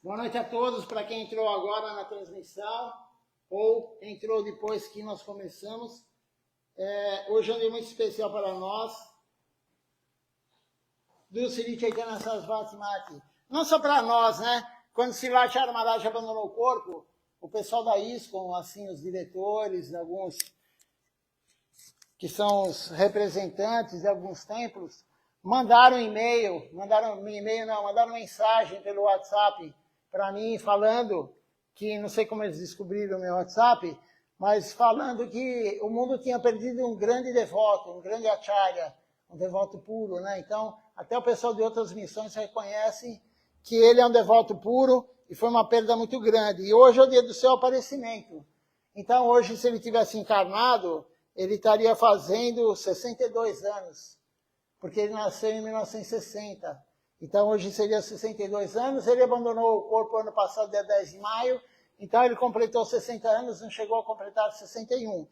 Boa noite a todos, para quem entrou agora na transmissão ou entrou depois que nós começamos. Hoje é um dia muito especial para nós, do Sri Chaitanya Sarasvati Mati. Não só para nós, né? Quando Srila Maharaj abandonou o corpo, o pessoal da ISKCON, assim, os diretores, alguns que são os representantes de alguns templos, mandaram mensagem pelo WhatsApp para mim, falando que, não sei como eles descobriram o meu WhatsApp, mas falando que o mundo tinha perdido um grande devoto, um grande acharya, um devoto puro, né? Então, até o pessoal de outras missões reconhece que ele é um devoto puro e foi uma perda muito grande. E hoje é o dia do seu aparecimento. Então, hoje, se ele tivesse encarnado, ele estaria fazendo 62 anos, porque ele nasceu em 1960. Então, hoje seria 62 anos. Ele abandonou o corpo ano passado, dia 10 de maio. Então, ele completou 60 anos, não chegou a completar 61.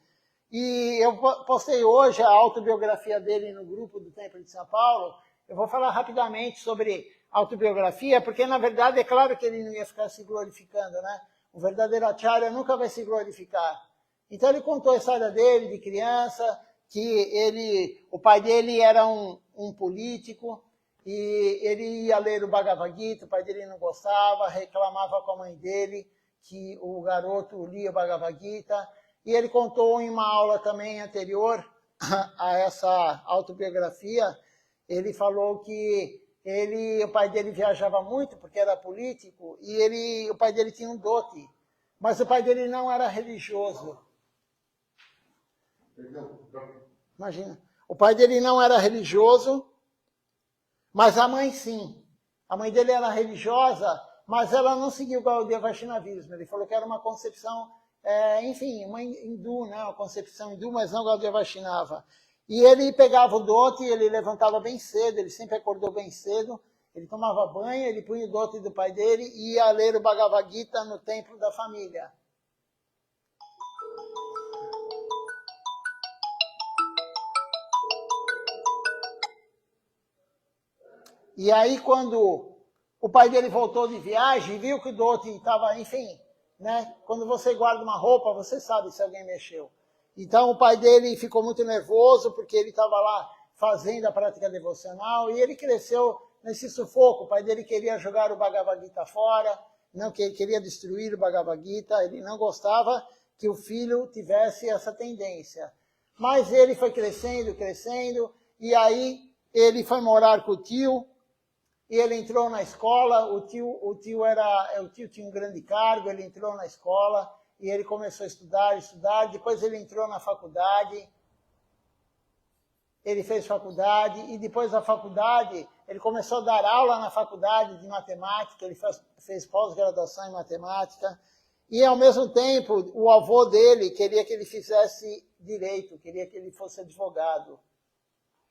E eu postei hoje a autobiografia dele no grupo do Templo de São Paulo. Eu vou falar rapidamente sobre autobiografia, porque, na verdade, é claro que ele não ia ficar se glorificando, né? O verdadeiro acharya nunca vai se glorificar. Então, ele contou a história dele, de criança, que o pai dele era um político, e ele ia ler o Bhagavad Gita, o pai dele não gostava, reclamava com a mãe dele que o garoto lia o Bhagavad Gita, e ele contou em uma aula também anterior a essa autobiografia, ele falou que o pai dele viajava muito, porque era político, e o pai dele tinha um dote, mas o pai dele não era religioso. Imagina. O pai dele não era religioso, mas a mãe sim. A mãe dele era religiosa, mas ela não seguiu o Gaudiya Vaishnavismo. Ele falou que era uma concepção, uma hindu, né? Uma concepção hindu, mas não Gaudiya Vaishnava. E ele pegava o dote, ele levantava bem cedo, ele sempre acordou bem cedo, ele tomava banho, ele punha o dote do pai dele e ia ler o Bhagavad Gita no templo da família. E aí, quando o pai dele voltou de viagem, viu que o dote estava, enfim, né? Quando você guarda uma roupa, você sabe se alguém mexeu. Então, o pai dele ficou muito nervoso, porque ele estava lá fazendo a prática devocional, e ele cresceu nesse sufoco. O pai dele queria jogar o Bhagavad Gita fora, não queria destruir o Bhagavad Gita, ele não gostava que o filho tivesse essa tendência. Mas ele foi crescendo, e aí ele foi morar com o tio, e ele entrou na escola, o tio tinha um grande cargo, ele entrou na escola e ele começou a estudar, depois ele entrou na faculdade, ele fez faculdade, e depois da faculdade, ele começou a dar aula na faculdade de matemática, ele fez pós-graduação em matemática, e ao mesmo tempo, o avô dele queria que ele fizesse direito, queria que ele fosse advogado.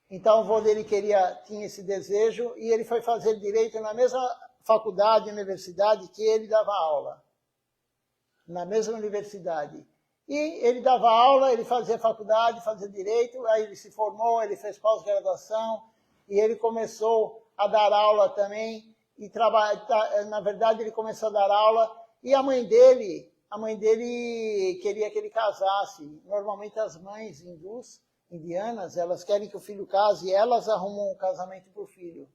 Então, o avô dele tinha esse desejo e ele foi fazer direito na mesma faculdade, universidade que ele dava aula. Na mesma universidade. E ele dava aula, ele fazia faculdade, fazia direito, aí ele se formou, ele fez pós-graduação e ele começou a dar aula também. E na verdade, ele começou a dar aula e a mãe dele queria que ele casasse. Normalmente, as mães indianas, elas querem que o filho case e elas arrumam um casamento para o filho.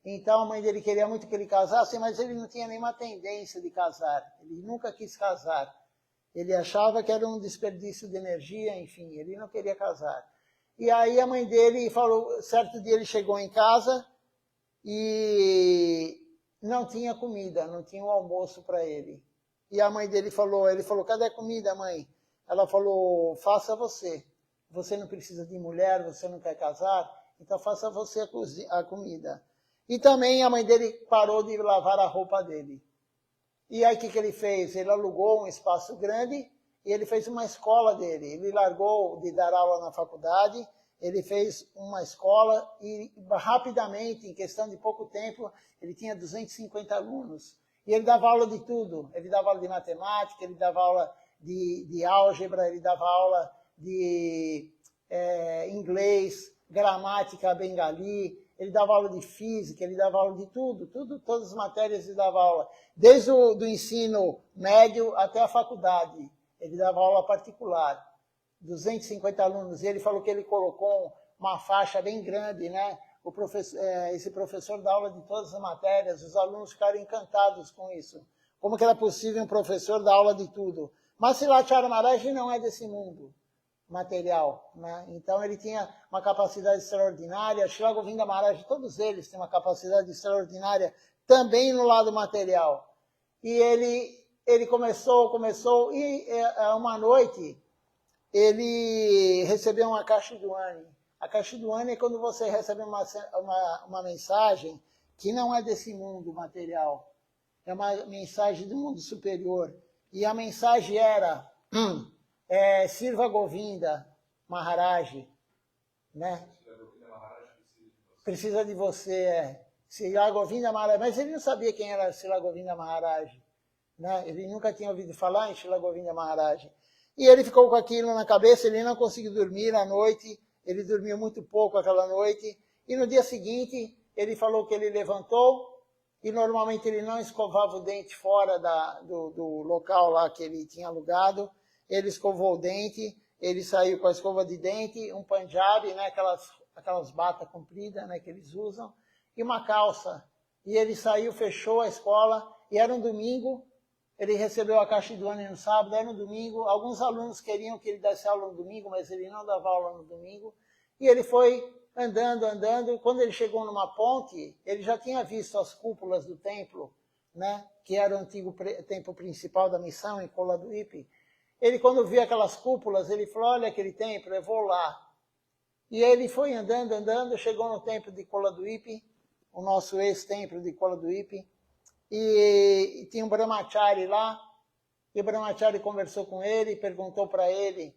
Então, a mãe dele queria muito que ele casasse, mas ele não tinha nenhuma tendência de casar. Ele nunca quis casar. Ele achava que era um desperdício de energia, enfim, ele não queria casar. E aí a mãe dele falou, certo dia ele chegou em casa e não tinha comida, não tinha um almoço para ele. E a mãe dele ele falou, cadê a comida, mãe? Ela falou, faça você. Você não precisa de mulher, você não quer casar, então faça você a comida. E também a mãe dele parou de lavar a roupa dele. E aí o que ele fez? Ele alugou um espaço grande e ele fez uma escola dele. Ele largou de dar aula na faculdade, ele fez uma escola e rapidamente, em questão de pouco tempo, ele tinha 250 alunos. E ele dava aula de tudo. Ele dava aula de matemática, ele dava aula de álgebra, ele dava aula de inglês, gramática bengali, ele dava aula de física, ele dava aula de tudo, todas as matérias ele dava aula. Desde o do ensino médio até a faculdade, ele dava aula particular. 250 alunos, e ele falou que ele colocou uma faixa bem grande, né? Esse professor dá aula de todas as matérias, os alunos ficaram encantados com isso. Como que era possível um professor dar aula de tudo? Mas Srilacharya Maharaj não é desse mundo material, né? Então ele tinha uma capacidade extraordinária, Srila Govinda Maharaj, todos eles têm uma capacidade extraordinária também no lado material. E ele começou, e uma noite ele recebeu uma caixa do Ani. A caixa do Ani é quando você recebe uma mensagem que não é desse mundo material, é uma mensagem do mundo superior. E a mensagem era... Sirva Govinda Maharaj, né? Precisa de você, Srila Govinda Maharaj. Mas ele não sabia quem era Srila Govinda Maharaj, né? Ele nunca tinha ouvido falar em Srila Govinda Maharaj. E ele ficou com aquilo na cabeça, ele não conseguiu dormir à noite, ele dormiu muito pouco aquela noite. E no dia seguinte, ele falou que ele levantou, e normalmente ele não escovava o dente fora do local lá que ele tinha alugado. Ele escovou o dente, ele saiu com a escova de dente, um panjabi, né, aquelas batas compridas, né, que eles usam, e uma calça. E ele saiu, fechou a escola, e era um domingo, ele recebeu a caixa do Ani no sábado, era um domingo, alguns alunos queriam que ele desse aula no domingo, mas ele não dava aula no domingo, e ele foi andando, quando ele chegou numa ponte, ele já tinha visto as cúpulas do templo, né, que era o antigo templo principal da missão, em Coladuípe. Ele, quando viu aquelas cúpulas, ele falou, olha aquele templo, eu vou lá. E ele foi andando, chegou no templo de Coladuípe, o nosso ex-templo de Coladuípe, e tinha um brahmachari lá, e o brahmachari conversou com ele, perguntou para ele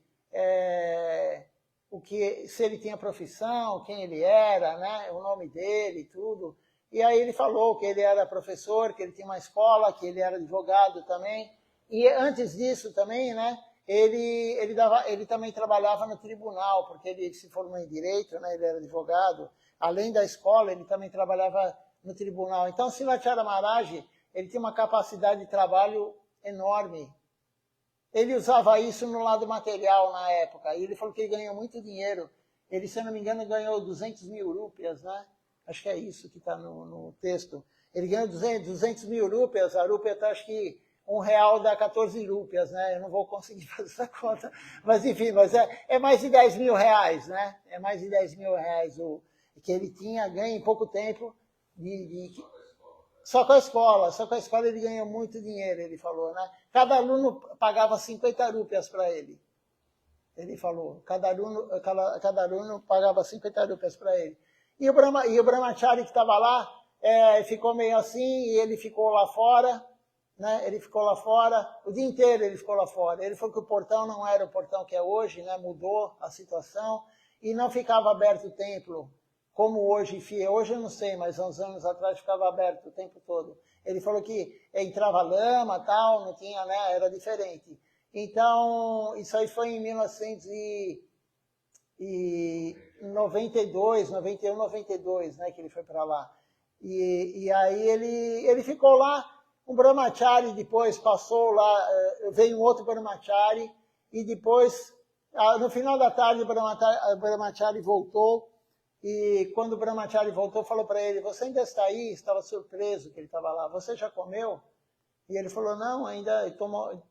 se ele tinha profissão, quem ele era, né, o nome dele e tudo. E aí ele falou que ele era professor, que ele tinha uma escola, que ele era advogado também. E antes disso também, né, ele também trabalhava no tribunal, porque ele se formou em direito, né, ele era advogado. Além da escola, ele também trabalhava no tribunal. Então, Srilacharya Maharaj, ele tinha uma capacidade de trabalho enorme. Ele usava isso no lado material na época, e ele falou que ele ganhou muito dinheiro. Ele, se eu não me engano, ganhou 200 mil rúpias, né? Acho que é isso que está no texto. Ele ganhou 200 mil rúpias, a rúpia está, acho que, R$1 dá 14 rúpias, né? Eu não vou conseguir fazer essa conta. Mas, enfim, é mais de 10 mil reais, né? É mais de 10 mil reais que ele tinha ganho em pouco tempo. Só com a escola ele ganhou muito dinheiro, ele falou, né? Cada aluno pagava 50 rúpias para ele. Ele falou, cada aluno pagava 50 rúpias para ele. E o brahmachari que estava lá ficou meio assim, e ele ficou lá fora, né? Ele ficou lá fora, o dia inteiro ele ficou lá fora. Ele falou que o portão não era o portão que é hoje, né? Mudou a situação, e não ficava aberto o templo, como hoje, hoje eu não sei, mas há uns anos atrás ficava aberto o tempo todo. Ele falou que entrava lama, tal, não tinha, né? Era diferente. Então, isso aí foi em 1992, 91, 92, né, que ele foi para lá. E aí ele ficou lá, um brahmachari depois passou lá, veio um outro brahmachari, e depois, no final da tarde, o brahmachari voltou, e quando o brahmachari voltou, falou para ele, você ainda está aí? Estava surpreso que ele estava lá. Você já comeu? E ele falou, não, ainda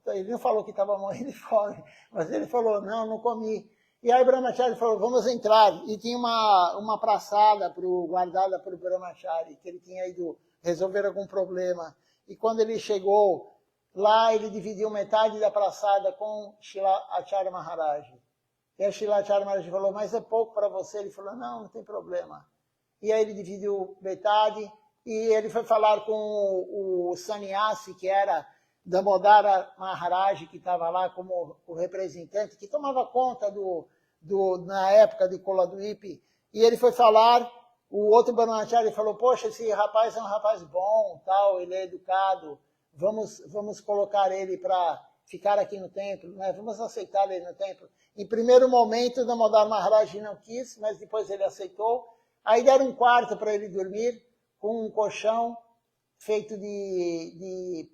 ele não falou que estava morrendo de fome, mas ele falou, não comi. E aí o brahmachari falou, vamos entrar. E tinha uma praçada guardada para o brahmachari, que ele tinha ido resolver algum problema. E quando ele chegou lá, ele dividiu metade da praçada com Srilacharya Maharaj. E a Srilacharya Maharaj falou, mas é pouco para você? Ele falou, não tem problema. E aí ele dividiu metade, e ele foi falar com o sannyasi, que era Damodara Maharaj, que estava lá como o representante, que tomava conta na época de Coladuípe. E ele foi falar, o outro brahmachari falou, poxa, esse rapaz é um rapaz bom, tal, ele é educado, vamos colocar ele para ficar aqui no templo, né? Vamos aceitar ele no templo. Em primeiro momento, Damodara Maharaj não quis, mas depois ele aceitou, Aí deram um quarto para ele dormir, com um colchão feito de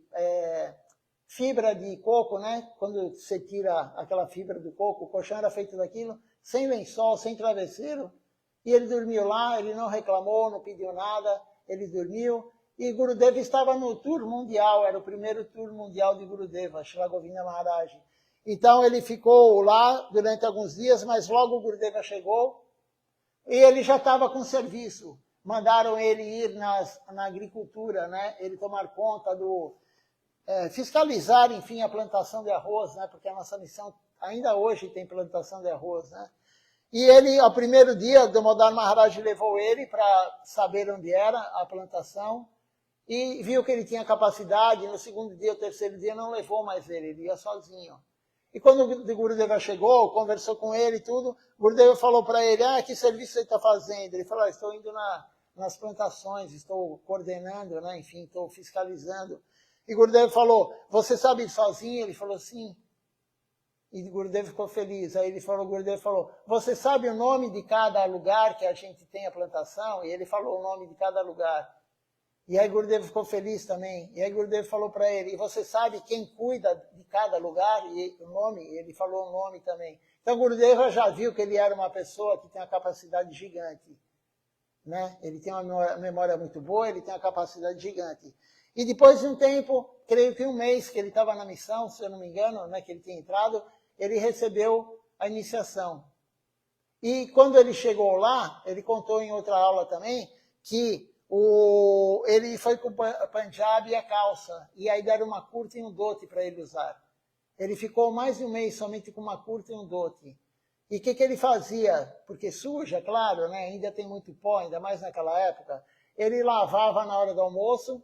fibra de coco, né? Quando você tira aquela fibra do coco, o colchão era feito daquilo, sem lençol, sem travesseiro. E ele dormiu lá, ele não reclamou, não pediu nada, ele dormiu. E Gurudeva estava no tour mundial, era o primeiro tour mundial de Gurudeva, Srila Govinda Maharaj. Então ele ficou lá durante alguns dias, mas logo o Gurudeva chegou e ele já estava com serviço. Mandaram ele ir na agricultura, né? Ele tomar conta fiscalizar, enfim, a plantação de arroz, né? Porque a nossa missão ainda hoje tem plantação de arroz, né? E ele, ao primeiro dia, Damodar Maharaj levou ele para saber onde era a plantação e viu que ele tinha capacidade. No segundo dia, o terceiro dia, não levou mais ele ia sozinho. E quando o Gurudeva chegou, conversou com ele e tudo, o Gurudeva falou para ele, que serviço você está fazendo? Ele falou, estou indo nas plantações, estou coordenando, né? Enfim, estou fiscalizando. E Gurudeva falou, você sabe ir sozinho? Ele falou, sim. E Gurudeva ficou feliz. Aí Gurudeva falou, você sabe o nome de cada lugar que a gente tem a plantação? E ele falou o nome de cada lugar. E aí Gurudeva ficou feliz também. E aí Gurudeva falou para ele, e você sabe quem cuida de cada lugar? E o nome, ele falou o nome também. Então Gurudeva já viu que ele era uma pessoa que tem uma capacidade gigante. Né? Ele tem uma memória muito boa, ele tem uma capacidade gigante. E depois de um tempo, creio que um mês que ele estava na missão, se eu não me engano, né, que ele tinha entrado, ele recebeu a iniciação. E quando ele chegou lá, ele contou em outra aula também, que ele foi com o Punjab e a calça, e aí deram uma curta e um dote para ele usar. Ele ficou mais de um mês somente com uma curta e um dote. E o que ele fazia? Porque suja, claro, né, ainda tem muito pó, ainda mais naquela época. Ele lavava na hora do almoço,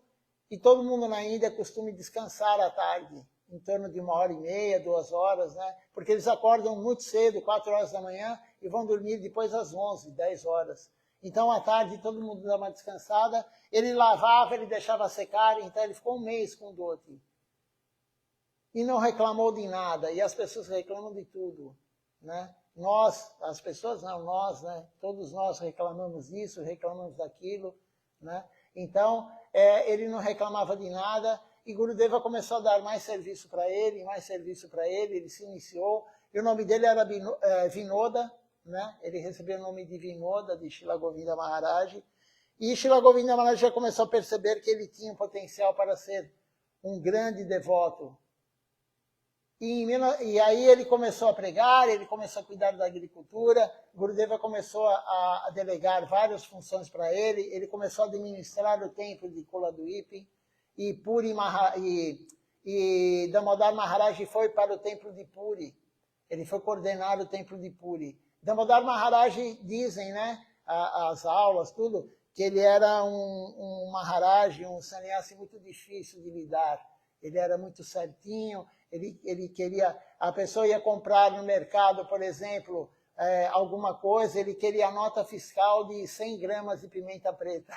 e todo mundo na Índia costuma descansar à tarde, em torno de 1h30, 2 horas, né? Porque eles acordam muito cedo, 4 horas da manhã, e vão dormir depois às 11, 10 horas. Então, à tarde, todo mundo dá uma descansada. Ele lavava, ele deixava secar, então ele ficou um mês com dote. E não reclamou de nada, e as pessoas reclamam de tudo, né? As pessoas não, nós, né? Todos nós reclamamos disso, reclamamos daquilo, né? Então, ele não reclamava de nada, e Gurudeva começou a dar mais serviço para ele, ele se iniciou, e o nome dele era Vinoda, né? Ele recebeu o nome de Vinoda, de Srila Govinda Maharaj, e Srila Govinda Maharaj já começou a perceber que ele tinha um potencial para ser um grande devoto. E aí ele começou a pregar, ele começou a cuidar da agricultura, Gurudeva começou a delegar várias funções para ele começou a administrar o templo de Kuladwip, e Damodar Maharaj foi para o templo de Puri, ele foi coordenar o templo de Puri. Damodar Maharaj, dizem, né, as aulas, tudo, que ele era um Maharaj, um sannyasi muito difícil de lidar, ele era muito certinho. Ele queria, a pessoa ia comprar no mercado, por exemplo, alguma coisa, ele queria a nota fiscal de 100 gramas de pimenta preta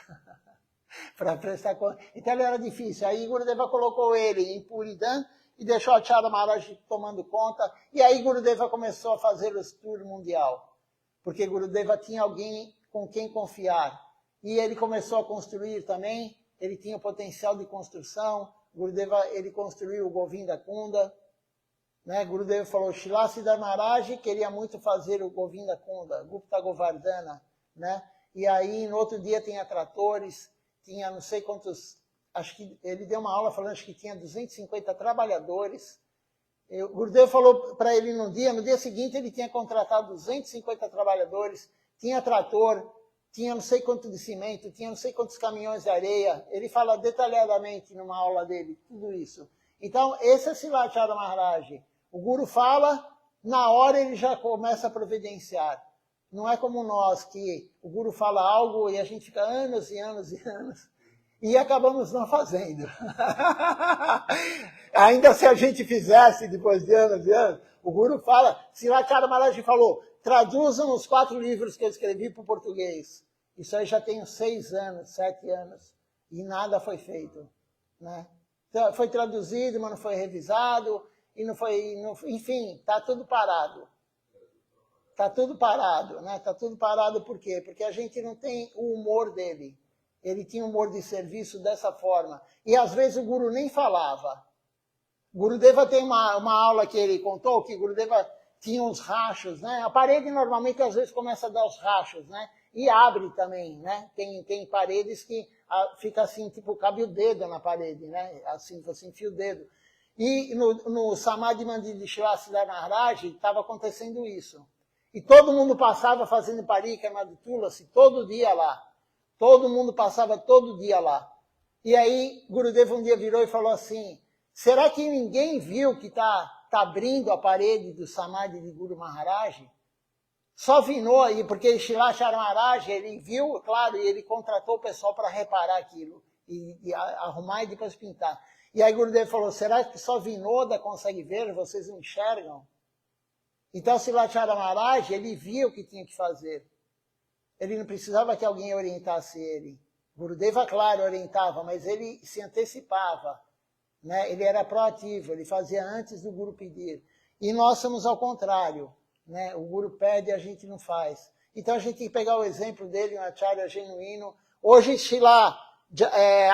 para prestar conta. Então ele era difícil. Aí Gurudeva colocou ele em Puridan e deixou a Chara Maharaj tomando conta. E aí Gurudeva começou a fazer o tour mundial, porque Gurudeva tinha alguém com quem confiar. E ele começou a construir também, ele tinha o potencial de construção. Gurudeva, ele construiu o Govinda Kunda, né? Gurudeva falou, Shilasiddhar Maharaj queria muito fazer o Govinda Kunda, Gupta Govardhana, né? E aí, no outro dia, tinha tratores, tinha não sei quantos, acho que ele deu uma aula falando, acho que tinha 250 trabalhadores. Gurudeva falou para ele no dia seguinte ele tinha contratado 250 trabalhadores, tinha trator, tinha não sei quanto de cimento, tinha não sei quantos caminhões de areia. Ele fala detalhadamente numa aula dele, tudo isso. Então, esse é Silachara Maharaj. O Guru fala, na hora ele já começa a providenciar. Não é como nós, que o Guru fala algo e a gente fica anos e anos e anos, e acabamos não fazendo. Ainda se a gente fizesse depois de anos e anos, o Guru fala, Silachara Maharaj falou, traduzam os 4 livros que eu escrevi para o português. Isso aí já tem 6 anos, 7 anos, e nada foi feito, né? Então, foi traduzido, mas não foi revisado, e não foi, enfim, está tudo parado. tá tudo parado, né? Tá tudo parado por quê? Porque a gente não tem o humor dele. Ele tinha humor de serviço dessa forma. E às vezes o Guru nem falava. Gurudeva tem uma aula que ele contou, que Gurudeva tinha uns rachos, né? A parede normalmente às vezes começa a dar os rachos, né? E abre também, né? Tem paredes que fica assim, tipo, cabe o dedo na parede, né? Assim, você enfia o dedo. E no Samadhi Mandir de Srila Siddhartha Maharaj estava acontecendo isso. E todo mundo passava fazendo parikama de Tulasi todo dia lá. Todo mundo passava todo dia lá. E aí Gurudeva um dia virou e falou assim, será que ninguém viu que tá abrindo a parede do Samadhi de Guru Maharaj? Só vinou aí, porque Shilashara Maharaj, ele viu, claro, e ele contratou o pessoal para reparar aquilo, e arrumar e depois pintar. E aí Gurudeva falou, será que só Vinoda consegue ver, vocês não enxergam? Então Shilashara Maharaj, ele viu o que tinha que fazer. Ele não precisava que alguém orientasse ele. Gurudeva, claro, orientava, mas ele se antecipava. Né? Ele era proativo, ele fazia antes do Guru pedir. E nós somos ao contrário. Né? O Guru pede e a gente não faz. Então a gente tem que pegar o exemplo dele, um acharya genuíno. Hoje, Shila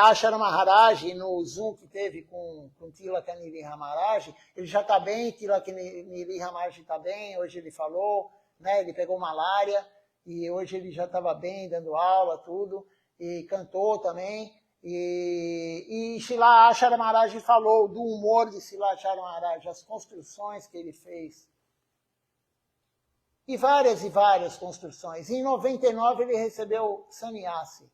Ashara Maharaj, no Zoom que teve com Tilaka Niriha Maharaj, ele já está bem, Tilaka Niriha Maharaj está bem, hoje ele falou, né? Ele pegou malária, e hoje ele já estava bem, dando aula, tudo, e cantou também. E Shila Ashara Maharaj falou do humor de Shila Ashara Maharaj, as construções que ele fez. E várias construções. Em 99 ele recebeu sannyasi.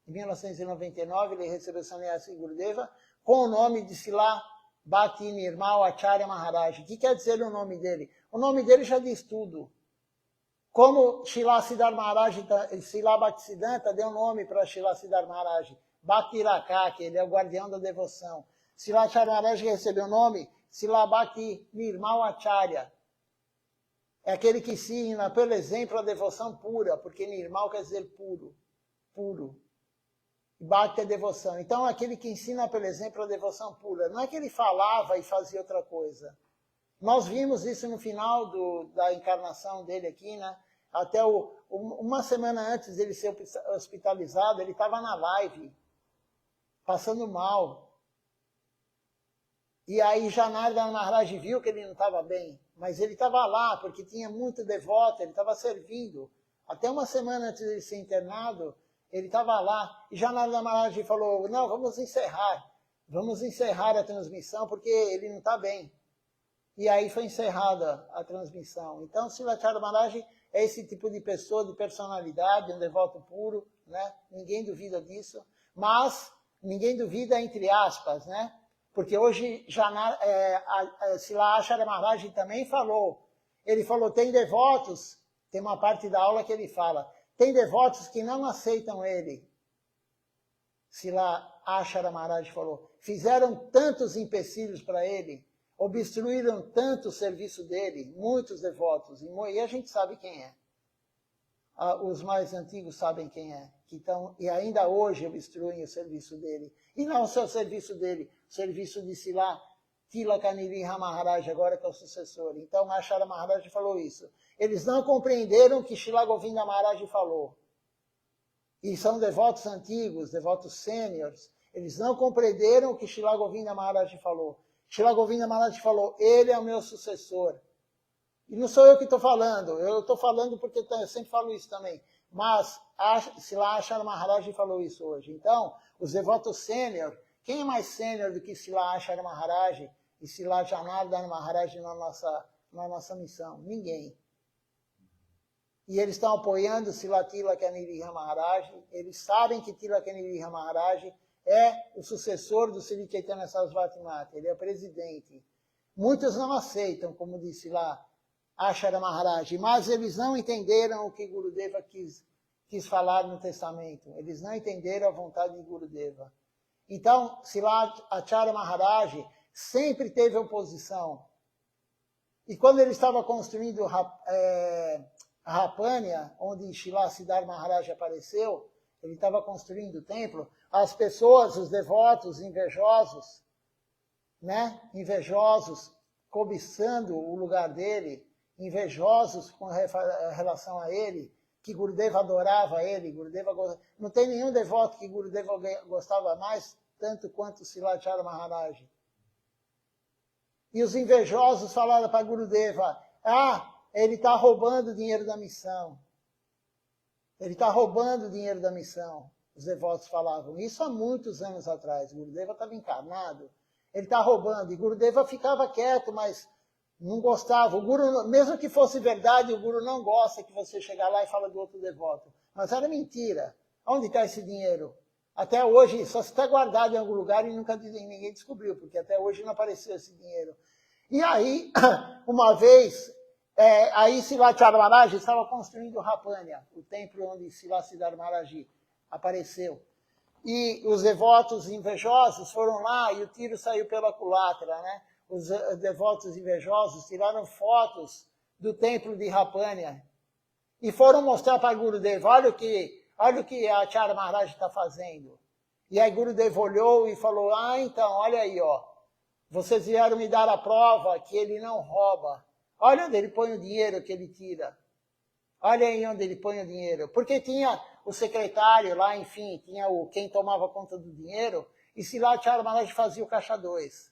Em 1999 ele recebeu sannyasi Gurudeva com o nome de Shila Bhakti Nirmal Acharya Maharaj. O que quer dizer o nome dele? O nome dele já diz tudo. Como Shila Siddhartha Maharaj, Shila Bhaktisiddhanta deu nome para Shila Siddhartha Maharaj. Bhakti Rakaki, ele é o guardião da devoção. Shila Acharya Maharaj recebeu o nome Shila Bhakti Nirmal Acharya. É aquele que ensina, pelo exemplo, a devoção pura, porque Nirmal quer dizer puro, puro. Bhakti é devoção. Então, aquele que ensina, pelo exemplo, a devoção pura. Não é que ele falava e fazia outra coisa. Nós vimos isso no final da encarnação dele aqui, né? Até uma semana antes dele ser hospitalizado, ele estava na live, passando mal. E aí Janardana Maharaj viu que ele não estava bem, mas ele estava lá porque tinha muito devoto, ele estava servindo. Até uma semana antes de ser internado, ele estava lá. E Janardana Maharaj falou, não, vamos encerrar a transmissão porque ele não está bem. E aí foi encerrada a transmissão. Então, Shilacharya Maharaj é esse tipo de pessoa, de personalidade, um devoto puro, né? Ninguém duvida disso, mas ninguém duvida entre aspas, né? Porque hoje Shilacharya Maharaj também falou. Ele falou, tem devotos, tem uma parte da aula que ele fala, tem devotos que não aceitam ele. Shilacharya Maharaj falou, fizeram tantos empecilhos para ele, obstruíram tanto o serviço dele, muitos devotos, e a gente sabe quem é. Os mais antigos sabem quem é, e ainda hoje obstruem o serviço dele. E não só o serviço dele, o serviço de Shila Tilaka Niriha Maharaj, agora que é o sucessor. Então, Acharya Maharaj falou isso. Eles não compreenderam o que Shila Govinda Maharaj falou. E são devotos antigos, devotos sêniores. Eles não compreenderam o que Shila Govinda Maharaj falou. Shila Govinda Maharaj falou, ele é o meu sucessor. E não sou eu que estou falando, eu estou falando porque eu sempre falo isso também. Mas Shila Acharya Maharaj falou isso hoje. Então, os devotos sênior, quem é mais sênior do que Shila Acharya Maharaj e Shila Janardana Maharaj na nossa missão? Ninguém. E eles estão apoiando Shila Tilaka Niriha Maharaj, eles sabem que Tilaka Niriha Maharaj é o sucessor do Sri Chaitanya Sarasvati Mata, ele é o presidente. Muitos não aceitam, como disse lá Acharya Maharaj, mas eles não entenderam o que Gurudeva quis falar no testamento. Eles não entenderam a vontade de Gurudeva. Então, Shila Acharya Maharaj sempre teve oposição. E quando ele estava construindo a Rapanya, onde Shila Siddhartha Maharaj apareceu, ele estava construindo o templo, as pessoas, os devotos invejosos, né? Invejosos, cobiçando o lugar dele, invejosos com relação a ele, que Gurudeva adorava ele, não tem nenhum devoto que Gurudeva gostava mais, tanto quanto Silachara Maharaj. E os invejosos falaram para Gurudeva, ele está roubando o dinheiro da missão. Ele está roubando o dinheiro da missão. Os devotos falavam isso há muitos anos atrás. Gurudeva estava encarnado. Ele está roubando. E Gurudeva ficava quieto, mas não gostava. O Guru, mesmo que fosse verdade, o Guru não gosta que você chegar lá e fala do outro devoto. Mas era mentira. Onde está esse dinheiro? Até hoje, só está guardado em algum lugar e nunca ninguém descobriu, porque até hoje não apareceu esse dinheiro. E aí, uma vez, aí Silachara Maharaj estava construindo Rapanya, o templo onde Silachara Maharaj apareceu. E os devotos invejosos foram lá e o tiro saiu pela culatra, né? Os devotos invejosos tiraram fotos do templo de Rapanya e foram mostrar para Gurudeva, olha o que a Acharya Maharaj está fazendo. E aí Gurudeva olhou e falou, então, olha aí, vocês vieram me dar a prova que ele não rouba. Olha onde ele põe o dinheiro que ele tira. Olha aí onde ele põe o dinheiro. Porque tinha o secretário lá, enfim, tinha quem tomava conta do dinheiro, e Silachara Maharaj fazia o caixa 2.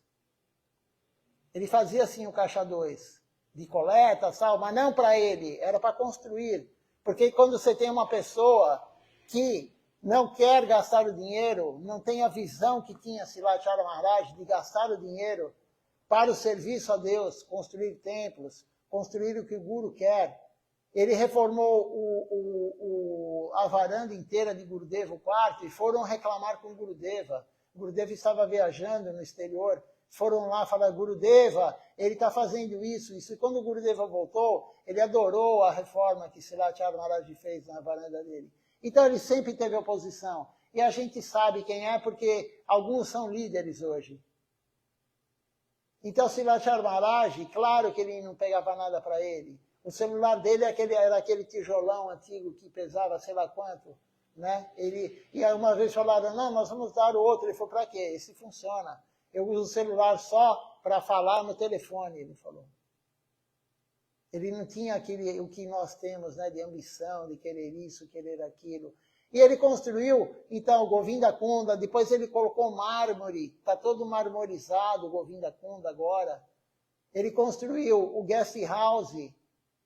Ele fazia assim o caixa 2, de coleta, tal, mas não para ele, era para construir. Porque quando você tem uma pessoa que não quer gastar o dinheiro, não tem a visão que tinha Silachara Maharaj de gastar o dinheiro para o serviço a Deus, construir templos, construir o que o Guru quer. Ele reformou a varanda inteira de Gurudeva, o quarto, e foram reclamar com Gurudeva. Gurudeva estava viajando no exterior, foram lá falar, Gurudeva, ele está fazendo isso. E quando o Gurudeva voltou, ele adorou a reforma que Silachara Maharaj fez na varanda dele. Então ele sempre teve oposição. E a gente sabe quem é, porque alguns são líderes hoje. Então Silachara Maharaj, claro que ele não pegava nada para ele. O celular dele era aquele tijolão antigo que pesava sei lá quanto. Né? E aí uma vez falaram, não, nós vamos dar o outro. Ele falou, para quê? Esse funciona. Eu uso o celular só para falar no telefone, ele falou. Ele não tinha o que nós temos, né, de ambição, de querer isso, querer aquilo. E ele construiu, então, o Govinda Kunda, depois ele colocou mármore, está todo marmorizado o Govinda Kunda agora. Ele construiu o guest house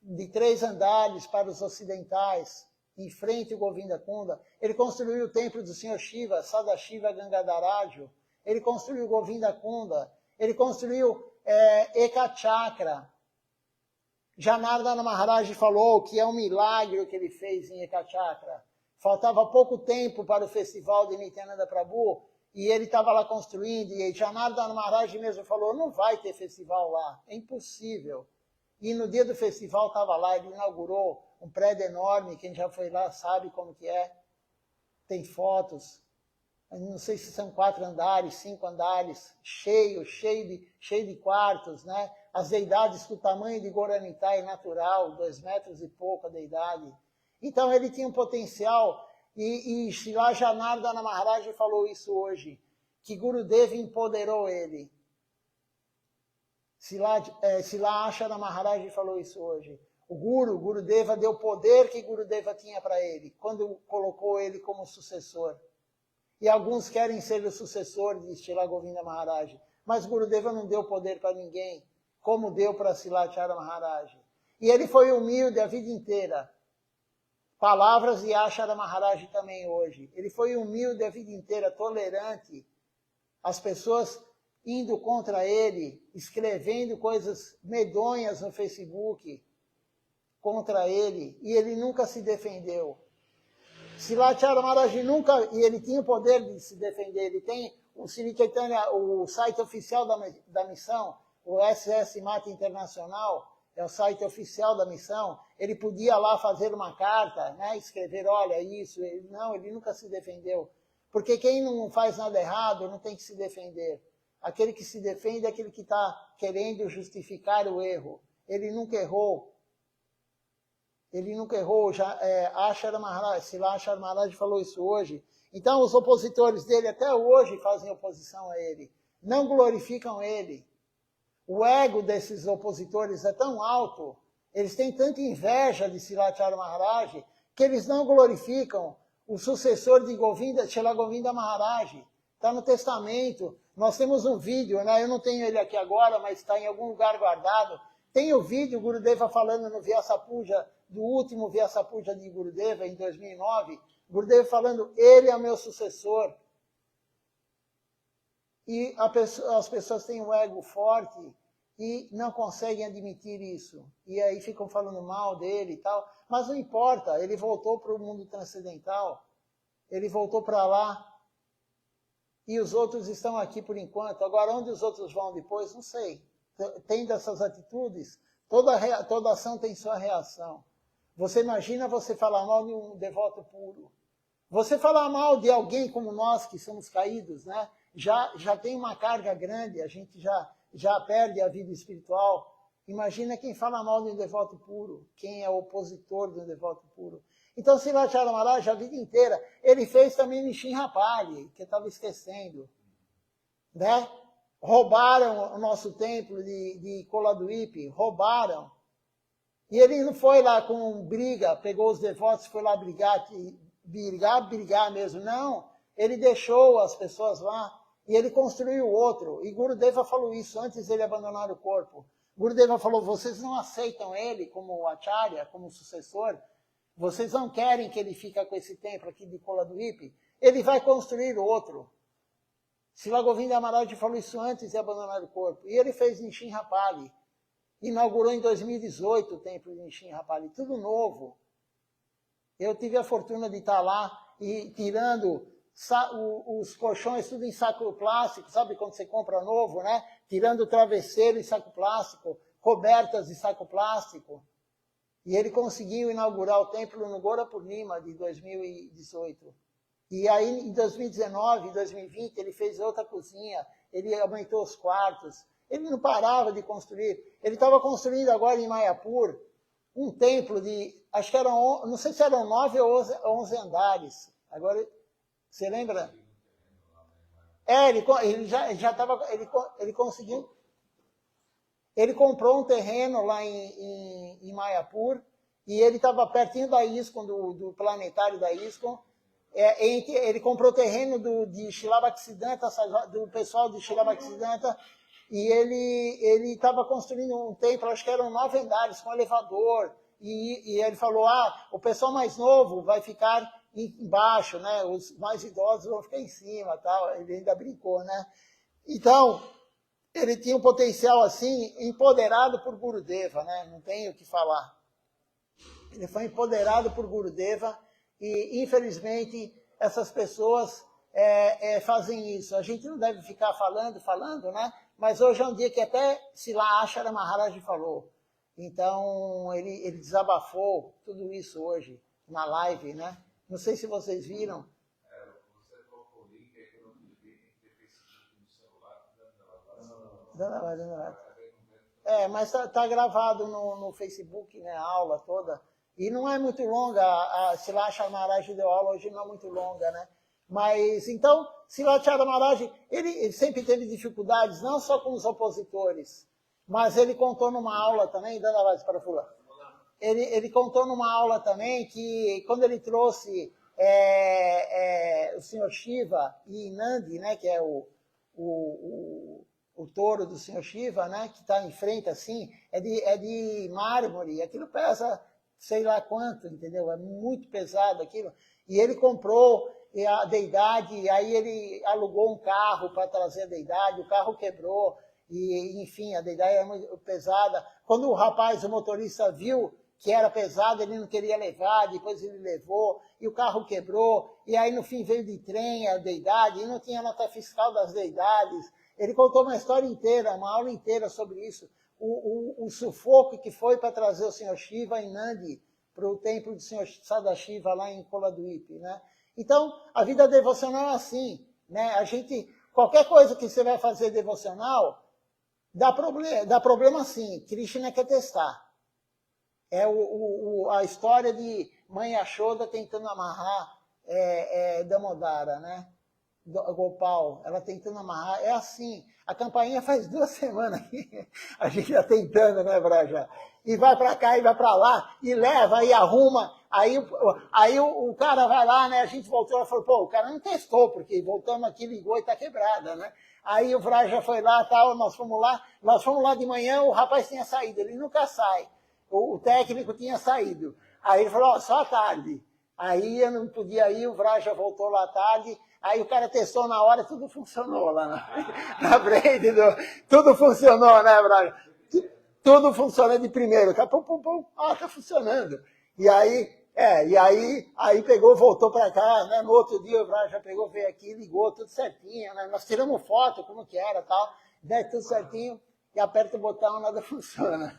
de 3 andares para os ocidentais, em frente ao Govinda Kunda. Ele construiu o templo do Senhor Shiva, Sadashiva Gangadharajo. Ele construiu Govinda Kunda, ele construiu Ekachakra. Janardana Maharaj falou que é um milagre o que ele fez em Ekachakra. Faltava pouco tempo para o festival de Nityananda Prabhu, e ele estava lá construindo, e Janardana Maharaj mesmo falou, não vai ter festival lá, é impossível. E no dia do festival estava lá, ele inaugurou um prédio enorme, quem já foi lá sabe como que é, tem fotos. Não sei se são 4 andares, 5 andares, cheio de quartos, né? As deidades do tamanho de Goranitai natural, 2 metros e pouco a deidade. Então ele tinha um potencial, e Srila Janardana Maharaj falou isso hoje, que Gurudeva empoderou ele. Srila Ashara Maharaj falou isso hoje. O Gurudeva deu o poder que Gurudeva tinha para ele, quando colocou ele como sucessor. E alguns querem ser o sucessor de Srila Govinda Maharaj. Mas Gurudeva não deu poder para ninguém, como deu para Silachara Maharaj. E ele foi humilde a vida inteira. Palavras de Ashara Maharaj também hoje. Ele foi humilde a vida inteira, tolerante. As pessoas indo contra ele, escrevendo coisas medonhas no Facebook contra ele. E ele nunca se defendeu. Silachara Maharaj nunca, e ele tinha o poder de se defender, ele tem o Sri Chaitanya, o site oficial da missão, o SS Mata Internacional, é o site oficial da missão, ele podia lá fazer uma carta, né, escrever, olha isso, ele nunca se defendeu, porque quem não faz nada errado não tem que se defender, aquele que se defende é aquele que está querendo justificar o erro, ele nunca errou. Ashara Maharaj, Silachara Maharaj falou isso hoje. Então os opositores dele até hoje fazem oposição a ele. Não glorificam ele. O ego desses opositores é tão alto, Eles têm tanta inveja de Srilacharya Maharaj que eles não glorificam o sucessor de Govinda, Srila Govinda Maharaj. Está no testamento. Nós temos um vídeo, né? Eu não tenho ele aqui agora, mas está em algum lugar guardado. Tem o vídeo, Gurudeva falando no Vyasa Puja, do último Vyasa Puja de Gurudeva, em 2009. Gurudeva falando, ele é meu sucessor. E as pessoas têm um ego forte e não conseguem admitir isso. E aí ficam falando mal dele e tal. Mas não importa, ele voltou para o mundo transcendental. Ele voltou para lá. E os outros estão aqui por enquanto. Agora, onde os outros vão depois, não sei. Tendo essas atitudes, toda ação tem sua reação. Você imagina você falar mal de um devoto puro. Você falar mal de alguém como nós, que somos caídos, né? Já tem uma carga grande, a gente já perde a vida espiritual. Imagina quem fala mal de um devoto puro, quem é opositor de um devoto puro. Então, Srilacharya Maharaj, a vida inteira, ele fez também Nishin Rapali, que eu estava esquecendo. Né? Roubaram o nosso templo de Coladuípe, roubaram. E ele não foi lá com briga, pegou os devotos, foi lá brigar mesmo. Não, ele deixou as pessoas lá e ele construiu outro. E Gurudeva falou isso antes dele abandonar o corpo. Gurudeva falou, vocês não aceitam ele como acharya, como sucessor? Vocês não querem que ele fique com esse templo aqui de Coladuípe? Ele vai construir outro. Srila Govinda Maharaj falou isso antes de abandonar o corpo. E ele fez Nishin Rapali. Inaugurou em 2018 o templo de Nishin Rapali. Tudo novo. Eu tive a fortuna de estar lá e tirando os colchões tudo em saco plástico. Sabe quando você compra novo, né? Tirando o travesseiro em saco plástico. Cobertas de saco plástico. E ele conseguiu inaugurar o templo no Gora Purnima de 2018. E aí, em 2019, 2020, ele fez outra cozinha, ele aumentou os quartos. Ele não parava de construir. Ele estava construindo agora em Mayapur um templo de, acho que eram, não sei se eram 9 ou 11 andares. Agora, você lembra? Ele conseguiu. Ele comprou um terreno lá em Mayapur e ele estava pertinho da ISKCON, do planetário da ISKCON. Ele comprou terreno de Srila Bhaktisiddhanta, do pessoal de Srila Bhaktisiddhanta, e ele estava construindo um templo, acho que eram 9 andares, com elevador. E ele falou, o pessoal mais novo vai ficar embaixo, né? Os mais idosos vão ficar em cima, tal. Ele ainda brincou, né? Então, ele tinha um potencial assim, empoderado por Gurudeva, né? Não tenho o que falar. Ele foi empoderado por Gurudeva e, infelizmente, essas pessoas fazem isso. A gente não deve ficar falando, né? Mas hoje é um dia que até Srilacharya Maharaj falou. Então, ele desabafou tudo isso hoje, na live, né? Não sei se vocês viram. Mas tá gravado no Facebook, né, a aula toda. E não é muito longa, a Srilacharya Maharaj deu aula hoje, não é muito longa, né? Mas, então, Srilacharya Maharaj, ele sempre teve dificuldades, não só com os opositores, mas ele contou numa aula também, dando a base para fulano. Ele contou numa aula também que, quando ele trouxe o Sr. Shiva e Nandi, né, que é o touro do Sr. Shiva, né, que está em frente assim, é de mármore, aquilo pesa sei lá quanto, entendeu? É muito pesado aquilo. E ele comprou a deidade, e aí ele alugou um carro para trazer a deidade, o carro quebrou, e enfim, a deidade é muito pesada. Quando o motorista viu que era pesado, ele não queria levar, depois ele levou, e o carro quebrou, e aí no fim veio de trem a deidade, e não tinha nota fiscal das deidades. Ele contou uma história inteira, uma aula inteira sobre isso, o sufoco que foi para trazer o Sr. Shiva em Nandi para o templo do Sr. Sadashiva lá em Coladuípe, né? Então, a vida devocional é assim, né? Qualquer coisa que você vai fazer devocional, dá problema sim, Krishna quer testar. É a história de Mãe Yashoda tentando amarrar Damodara, né? Gopal, ela tentando amarrar, é assim, a campainha faz 2 semanas que a gente está tentando, né, Braja? E vai para cá e vai para lá, e leva, e arruma, aí o cara vai lá, né, a gente voltou, ela falou, pô, o cara não testou, porque voltamos aqui, ligou e está quebrada, né? Aí o Braja foi lá, tal, nós fomos lá de manhã, o rapaz tinha saído, ele nunca sai, o técnico tinha saído, aí ele falou, ó, só à tarde. Aí eu não podia ir, o Braja voltou lá à tarde, aí o cara testou na hora, tudo funcionou lá na frente, tudo funcionou, né, Braja? Tudo funciona de primeiro, tá, pum, pum, pum, tá funcionando. E aí pegou, voltou para cá, né, no outro dia o Braja pegou, veio aqui, ligou, tudo certinho, né, nós tiramos foto, como que era, tal, né, tudo certinho, e aperta o botão, nada funciona.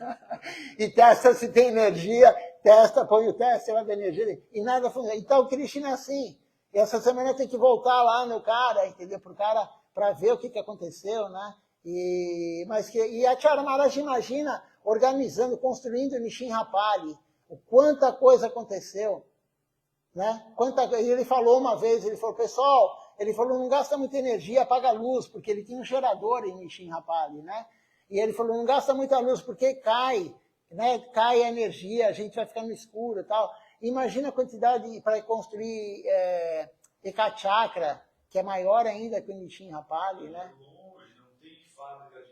E testa se tem energia, testa, põe o teste lá da energia, e nada funciona. Então o Krishna é assim. E essa semana tem que voltar lá no cara, entendeu? Pro cara, para ver o que aconteceu, né? E a Acharya Maharaj imagina organizando, construindo o Nishin Rapali. Quanta coisa aconteceu, né? E ele falou uma vez, ele falou, pessoal, ele falou, não gasta muita energia, apaga a luz, porque ele tinha um gerador em Nishin Rapali, né? E ele falou, não gasta muita luz, porque cai, né? Cai a energia, a gente vai ficar no escuro e tal. Imagina a quantidade para construir Ekachakra, que é maior ainda que o Nishin Rapali, né? Não tem fábrica de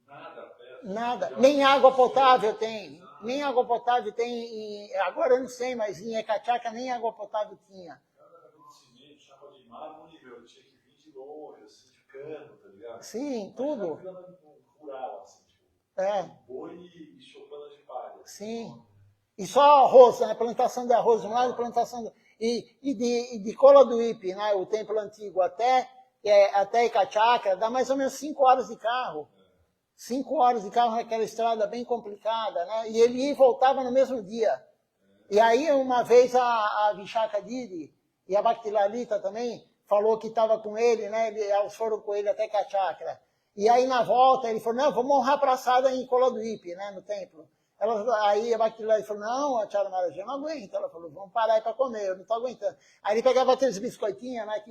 nada perto. Nada, nem água potável tem. Nem água potável tem, agora eu não sei, mas em Ekachakra nem água potável tinha. Cada acontecimento, chapa de mármore, meu, tinha que vir de longe, assim, de cano, tá ligado? Sim, tudo. Rural, assim, tipo, boi e chopana de palha. Sim. E só arroz, né? Plantação de arroz de um lado, plantação de Kola do Ipe, né? O templo antigo até Ekachakra, dá mais ou menos 5 horas de carro. 5 horas de carro naquela estrada bem complicada, né? E ele ia e voltava no mesmo dia. E aí, uma vez, a Vishaka Didi e a Bhakti Lalita também falou que estava com ele, né? Elas foram com ele até Ekachakra. E aí, na volta, ele falou, não, vamos honrar a praçada em Kola do Ipe, né? No templo. Aí a Bhakti Lalita falou, não, a Acharya Maharaj, eu não aguento. Ela falou, vamos parar aí para comer, eu não estou aguentando. Aí ele pegava aqueles biscoitinhos, né?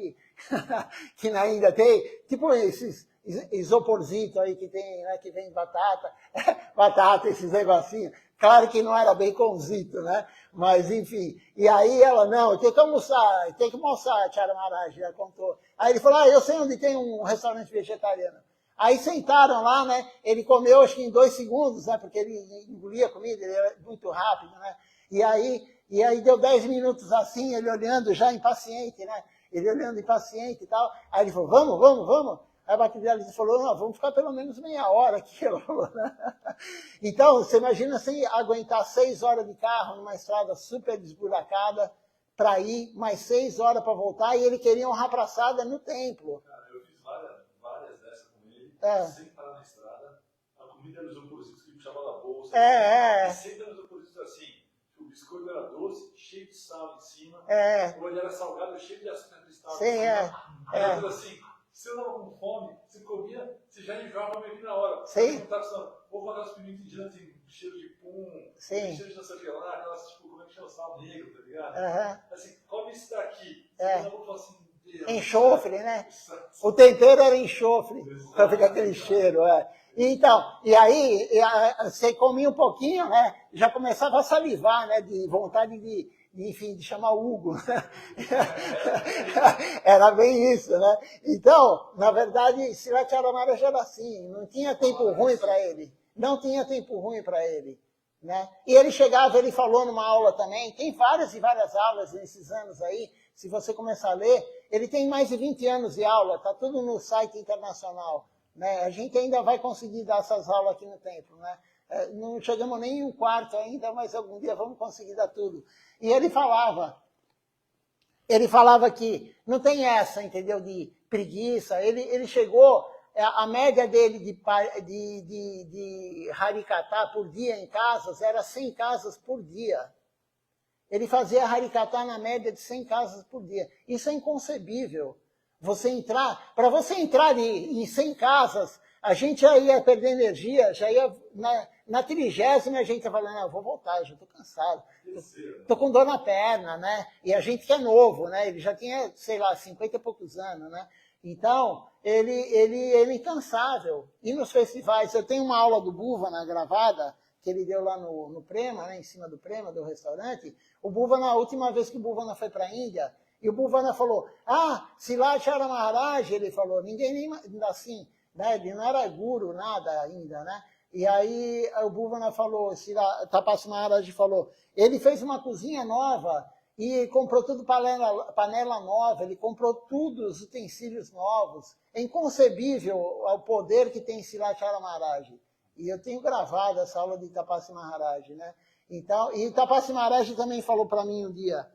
Que na Índia tem, tipo esses isoporzito aí que tem, né, que vem batata, esses negocinhos. Claro que não era baconzito, né? Mas, enfim. E aí ela, não, eu tenho que almoçar, a Acharya Maharaj já contou. Aí ele falou, eu sei onde tem um restaurante vegetariano. Aí sentaram lá, né? Ele comeu, acho que em 2 segundos, né? Porque ele engolia a comida, ele era muito rápido, né? E aí deu 10 minutos assim, ele olhando já impaciente, né? Ele olhando impaciente e tal. Aí ele falou, vamos. Aí a Bhakti Lalita falou, não, vamos ficar pelo menos meia hora aqui. Ela falou, né? Então, você imagina sem aguentar 6 horas de carro numa estrada super desburacada para ir, mais 6 horas para voltar, e ele queria honrar a praçada no templo. Cara, eu fiz várias dessas com ele, sem parar na estrada. A comida era os opositos que puxava da bolsa. E sempre era os opositos assim. O biscoito era doce, cheio de sal em cima. Ou ele era salgado, cheio de açúcar cristal. Sim, Era tudo assim. Se eu estava com fome, você comia, você já enjoava meio que na hora. Sim. Ou aquelas pimentas indianas tem cheiro de pum, cheiro de não sei o que lá, aquelas, tipo, como é que chama? Sal negro, tá ligado? Assim, come isso daqui. Você não assim, enxofre, né? O tempero era enxofre, para ficar aquele cheiro, Então, e aí, você comia um pouquinho, né? Já começava a salivar, né? De vontade de chamar o Hugo. Era bem isso, né? Então, na verdade, Srila Acharya era assim, não tinha tempo ruim para ele. Não tinha tempo ruim para ele. Né? E ele chegava, ele falou numa aula também, tem várias e várias aulas nesses anos aí, se você começar a ler, ele tem mais de 20 anos de aula, está tudo no site internacional. Né? A gente ainda vai conseguir dar essas aulas aqui no templo. Né? Não chegamos nem em um quarto ainda, mas algum dia vamos conseguir dar tudo. E ele falava que não tem essa, entendeu, de preguiça. Ele chegou, a média dele de Harikata por dia em casas era 100 casas por dia. Ele fazia Harikata na média de 100 casas por dia. Isso é inconcebível. Para você entrar em 100 casas, a gente já ia perder energia, já ia, na 30ª a gente ia falando, eu vou voltar, eu já estou cansado, estou com dor na perna, né? E a gente que é novo, né? Ele já tinha, sei lá, 50 e poucos anos, né? Então, ele é incansável. E nos festivais, eu tenho uma aula do Bhuvana gravada, que ele deu lá no Prema, né, em cima do Prema, do restaurante. O Bhuvana, a última vez que o Bhuvana foi para a Índia, e o Bhuvana falou, Silachara Maharaj, ele falou, ninguém nem assim, né, ele não era guru, nada ainda, né? E aí o Bhuvana falou, Tapas Maharaj falou, ele fez uma cozinha nova e comprou tudo panela nova, ele comprou tudo os utensílios novos. É inconcebível o poder que tem Silachara Maharaj. E eu tenho gravado essa aula de Tapas Maharaj, né? Então, e Tapas Maharaj também falou para mim um dia,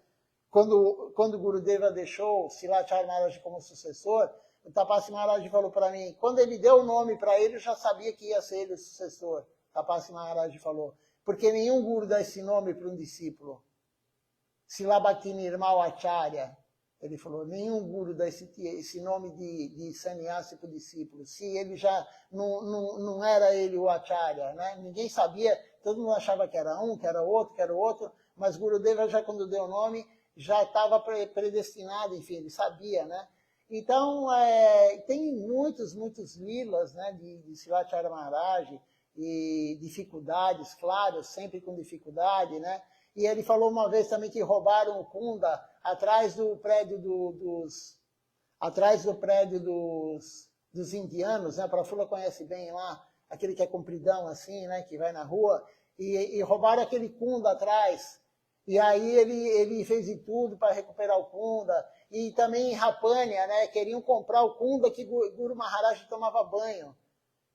quando o Gurudeva deixou Silachara Maharaj como sucessor, o Tapas Maharaj falou para mim, quando ele deu o nome para ele, eu já sabia que ia ser ele o sucessor. Tapas Maharaj falou, porque nenhum guru dá esse nome para um discípulo. Silabhakti Nirmal Acharya, ele falou, nenhum guru dá esse nome de sannyasi para o discípulo. Se ele já não era ele o Acharya, né? Ninguém sabia, todo mundo achava que era um, que era outro, mas Gurudeva já quando deu o nome, já estava predestinado, enfim, ele sabia, né? Então, tem muitos lilas, né, de Silachara Maharaj, e dificuldades, claro, sempre com dificuldade, né? E ele falou uma vez também que roubaram o Kunda atrás do prédio dos indianos, né? A Prafula conhece bem lá, aquele que é compridão assim, né? Que vai na rua, e roubaram aquele Kunda atrás. E aí ele fez de tudo para recuperar o Kunda. E também em Rapânia, né? Queriam comprar o Kunda que Guru Maharaj tomava banho.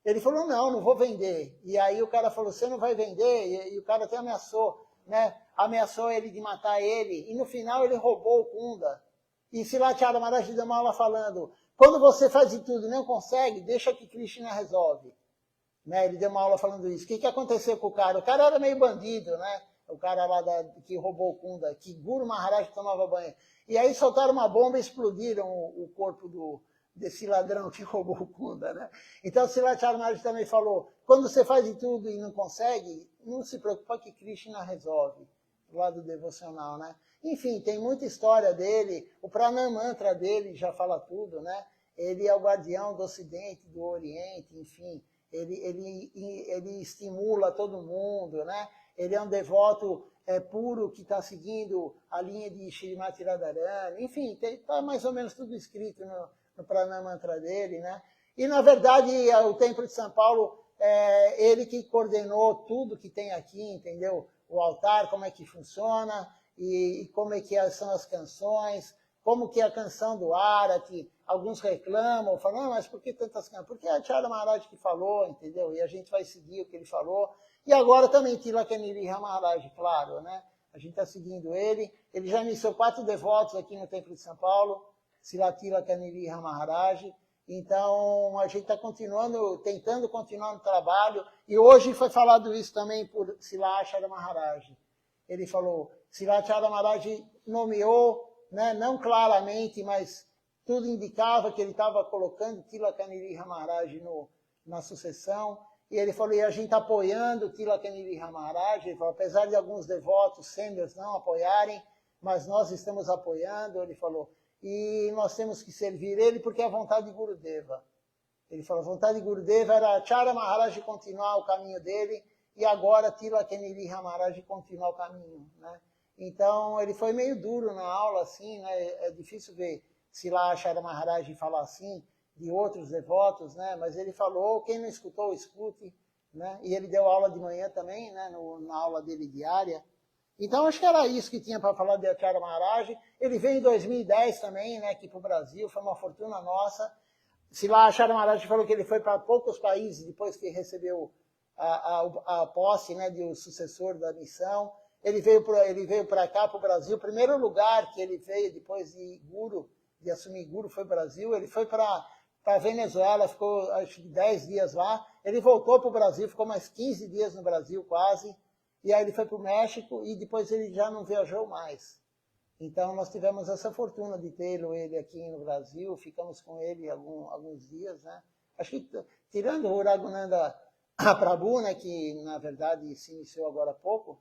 Ele falou, não vou vender. E aí o cara falou, você não vai vender? E o cara até ameaçou, né? Ameaçou ele de matar ele. E no final ele roubou o Kunda. E Silachara Maharaj deu uma aula falando, quando você faz de tudo e não consegue, deixa que Krishna resolve. Né? Ele deu uma aula falando isso. O que aconteceu com o cara? O cara era meio bandido, né? O cara lá que roubou o Kunda, que Guru Maharaj tomava banho. E aí soltaram uma bomba e explodiram o corpo desse ladrão que roubou o Kunda, né? Então Silachara Maharaj também falou, quando você faz de tudo e não consegue, não se preocupa que Krishna resolve, do lado devocional, né? Enfim, tem muita história dele, o Pranam Mantra dele já fala tudo, né? Ele é o guardião do Ocidente, do Oriente, enfim, ele estimula todo mundo, né? Ele é um devoto puro que está seguindo a linha de Shrimati Radharani, enfim, está mais ou menos tudo escrito no Pranam Mantra dele, né? E, na verdade, o Templo de São Paulo, ele que coordenou tudo que tem aqui, entendeu? O altar, como é que funciona, e como é que são as canções, como que é a canção do Arati. Alguns reclamam, falam, mas por que tantas canções? Porque é a Acharya Maharaj que falou, entendeu? E a gente vai seguir o que ele falou. E agora também Tilakaniriha Maharaj, claro, né? A gente está seguindo ele. Ele já iniciou 4 devotos aqui no Templo de São Paulo, Tilakaniriha Maharaj. Então, a gente está tentando continuar no trabalho. E hoje foi falado isso também por Silachara Maharaj. Ele falou, Silachara Maharaj nomeou, né, não claramente, mas tudo indicava que ele estava colocando Tilakaniriha Maharaj na sucessão. E ele falou, e a gente está apoiando Tilakaniriha Maharaj. Ele falou, apesar de alguns devotos, sêniores, não apoiarem, mas nós estamos apoiando. Ele falou, e nós temos que servir ele porque é a vontade de Gurudeva. Ele falou, a vontade de Gurudeva era Acharya Maharaj continuar o caminho dele, e agora Tilakaniriha Maharaj continuar o caminho, né? Então, ele foi meio duro na aula, assim, né? É difícil ver Silachara Maharaj falar assim, de outros devotos, né? Mas ele falou, quem não escutou, escute, né? E ele deu aula de manhã também, né? Na aula dele diária. Então, acho que era isso que tinha para falar de Acharya Maharaj. Ele veio em 2010 também, né? Aqui para o Brasil, foi uma fortuna nossa. Silachara Maharaj falou que ele foi para poucos países depois que recebeu a posse, né? De o sucessor da missão. Ele veio para cá, para o Brasil. O primeiro lugar que ele veio depois de assumir Guru, foi o Brasil. Ele foi para a Venezuela, ficou acho que 10 dias lá. Ele voltou para o Brasil, ficou mais 15 dias no Brasil quase. E aí ele foi para o México e depois ele já não viajou mais. Então nós tivemos essa fortuna de tê-lo ele aqui no Brasil, ficamos com ele alguns dias, né? Acho que, tirando o Raghunanda Prabhu, né, que na verdade se iniciou agora há pouco,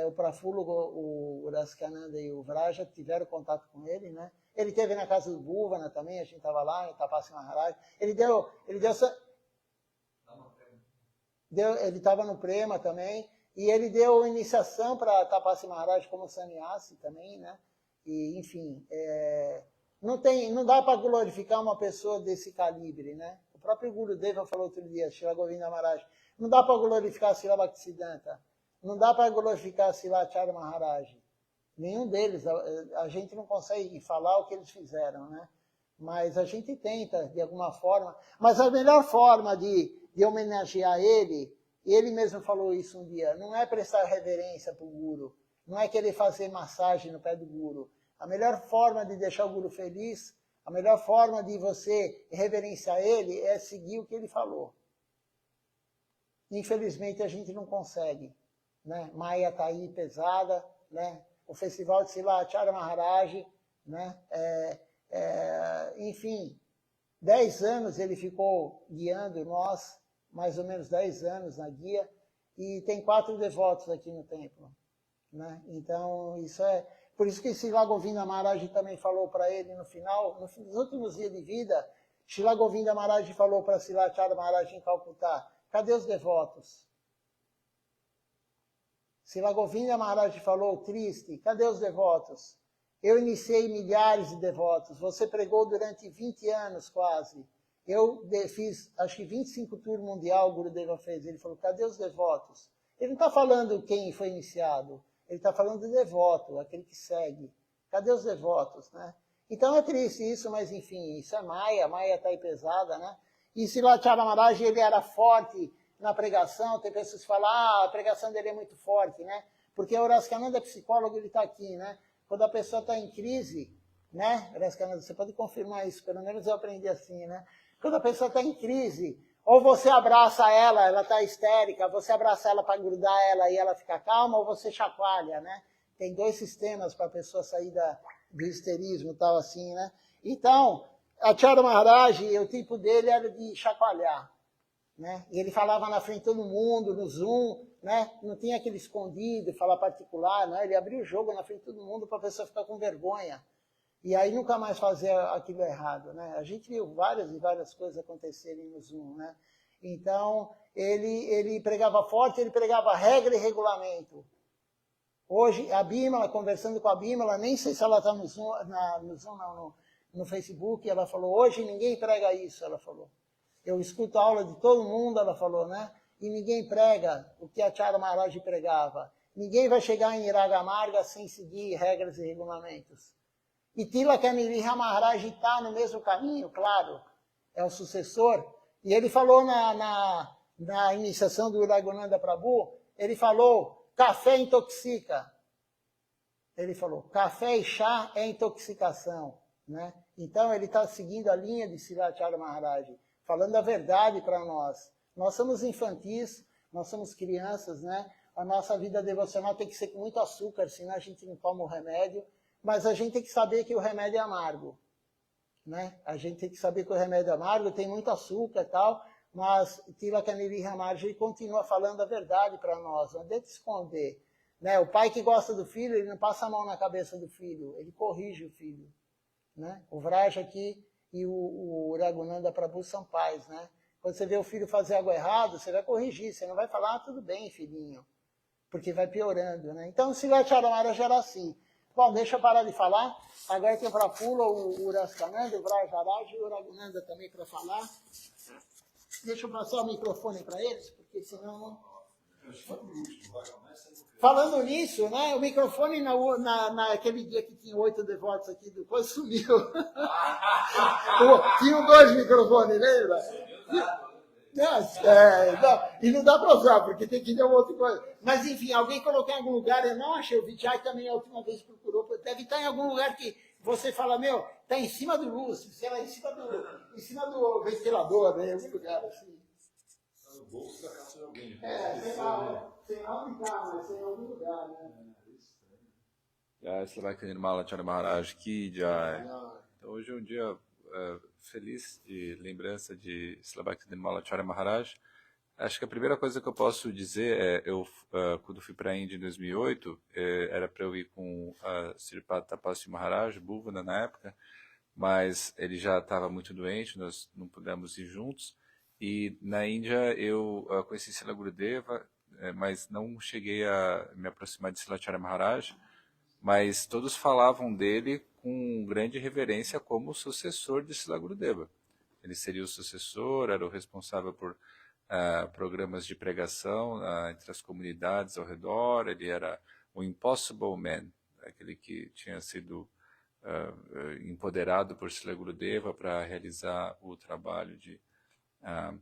o Prafula, o Raskananda e o Vraja tiveram contato com ele, né? Ele esteve na casa do Bhuvana também, a gente estava lá, em Tapasya Maharaj. Ele estava no Prema também, e ele deu iniciação para Tapasya Maharaj como sannyasi também, né? E, enfim, não dá para glorificar uma pessoa desse calibre, né? O próprio Gurudeva falou outro dia, Srila Govinda Maharaj, não dá para glorificar Srila Bhaktisiddhanta, não dá para glorificar Srila Acharya Maharaj. Nenhum deles, a gente não consegue falar o que eles fizeram, né? Mas a gente tenta, de alguma forma. Mas a melhor forma de homenagear ele, e ele mesmo falou isso um dia, não é prestar reverência para o Guru, não é querer fazer massagem no pé do Guru. A melhor forma de deixar o Guru feliz, a melhor forma de você reverenciar ele é seguir o que ele falou. Infelizmente a gente não consegue, né? Maya está aí pesada, né? O festival de Srila Acharya Maharaj, né? Enfim, 10 anos ele ficou guiando nós, mais ou menos 10 anos na guia, e tem 4 devotos aqui no templo, né? Então, por isso que Srila Govinda Maharaj também falou para ele no final, nos últimos dias de vida, Srila Govinda Maharaj falou para Srila Acharya Maharaj em Calcutá, cadê os devotos? Srila Govinda Maharaj falou, triste, cadê os devotos? Eu iniciei milhares de devotos, você pregou durante 20 anos quase. Eu fiz, acho que 25 tours mundial, o Gurudeva fez. Ele falou, cadê os devotos? Ele não está falando quem foi iniciado, ele está falando do devoto, aquele que segue. Cadê os devotos, né? Então é triste isso, mas enfim, isso é Maya está aí pesada, né? E Srila Acharya Maharaj, ele era forte na pregação, tem pessoas que falam, a pregação dele é muito forte, né? Porque o Raskananda é psicólogo, ele está aqui, né? Quando a pessoa está em crise, né? Raskananda, você pode confirmar isso, pelo menos eu aprendi assim, né? Quando a pessoa está em crise, ou você abraça ela está histérica, você abraça ela para grudar ela e ela fica calma, ou você chacoalha, né? Tem 2 sistemas para a pessoa sair do histerismo e tal assim, né? Então, Acharya Maharaj, o tipo dele era de chacoalhar, né? E ele falava na frente de todo mundo, no Zoom, né? Não tinha aquele escondido, falar particular, né? Ele abria o jogo na frente de todo mundo para a pessoa ficar com vergonha. E aí nunca mais fazer aquilo errado, né? A gente viu várias e várias coisas acontecerem no Zoom, né? Então, ele pregava forte, ele pregava regra e regulamento. Hoje, a Bímola, conversando com a Bímola, nem sei se ela está no Zoom, no Facebook, ela falou, hoje ninguém prega isso, ela falou. Eu escuto a aula de todo mundo, ela falou, né? E ninguém prega o que a Acharya Maharaj pregava. Ninguém vai chegar em Iraga sem seguir regras e regulamentos. E Tilaka Niriha Maharaj está no mesmo caminho, claro, é o sucessor. E ele falou na iniciação do Raghunanda Prabhu, ele falou, café intoxica. Ele falou, café e chá é intoxicação, né? Então ele está seguindo a linha de Srila Acharya Maharaj, falando a verdade para nós. Nós somos infantis, nós somos crianças, né? A nossa vida devocional tem que ser com muito açúcar, senão a gente não toma o remédio. Mas a gente tem que saber que o remédio é amargo, né? A gente tem que saber que o remédio é amargo, tem muito açúcar e tal, mas Tilaka Niriha Maharaj continua falando a verdade para nós, não adianta esconder, né? O pai que gosta do filho, ele não passa a mão na cabeça do filho, ele corrige o filho, né? O Vraja aqui e o Raghunanda Prabhu são pais, né? Quando você vê o filho fazer algo errado, você vai corrigir, você não vai falar, tudo bem, filhinho, porque vai piorando, né? Então, o Srila Acharya Maharaj era assim. Bom, deixa eu parar de falar. Agora tem para Pula o Raskananda, o Vrajaraj e o Raghunanda também para falar. Deixa eu passar o microfone para eles, porque senão... Falando nisso, né, o microfone naquele dia que tinha 8 devotos aqui, depois sumiu. Tinham 2 microfones, lembra? E não dá para usar, porque tem que ter uma outra coisa. Mas, enfim, alguém colocou em algum lugar, eu não achei, o Vijay também a última vez procurou, deve estar em algum lugar que você fala, meu, está em cima do luz, sei lá, em cima do ventilador, né, em algum lugar, assim. Está no bolso da casa de alguém. Sei lá, sei lá onde está, mas sei em algum lugar, né. Jai Slavaka Nirmala Acharya Maharaj Ki Jai. Então, hoje é um dia feliz de lembrança de Slavaka Nirmala Acharya Maharaj. Acho que a primeira coisa que eu posso dizer quando fui para a Índia em 2008, era para eu ir com a Sripad Tapasya Maharaj, Bhuvana na época, mas ele já estava muito doente, nós não pudemos ir juntos. E na Índia eu conheci Srila Gurudeva, mas não cheguei a me aproximar de Srilacharya Maharaj, mas todos falavam dele com grande reverência como o sucessor de Srila Gurudeva. Ele seria o sucessor, era o responsável por programas de pregação entre as comunidades ao redor, ele era o Impossible Man, aquele que tinha sido empoderado por Srila Gurudeva para realizar o trabalho de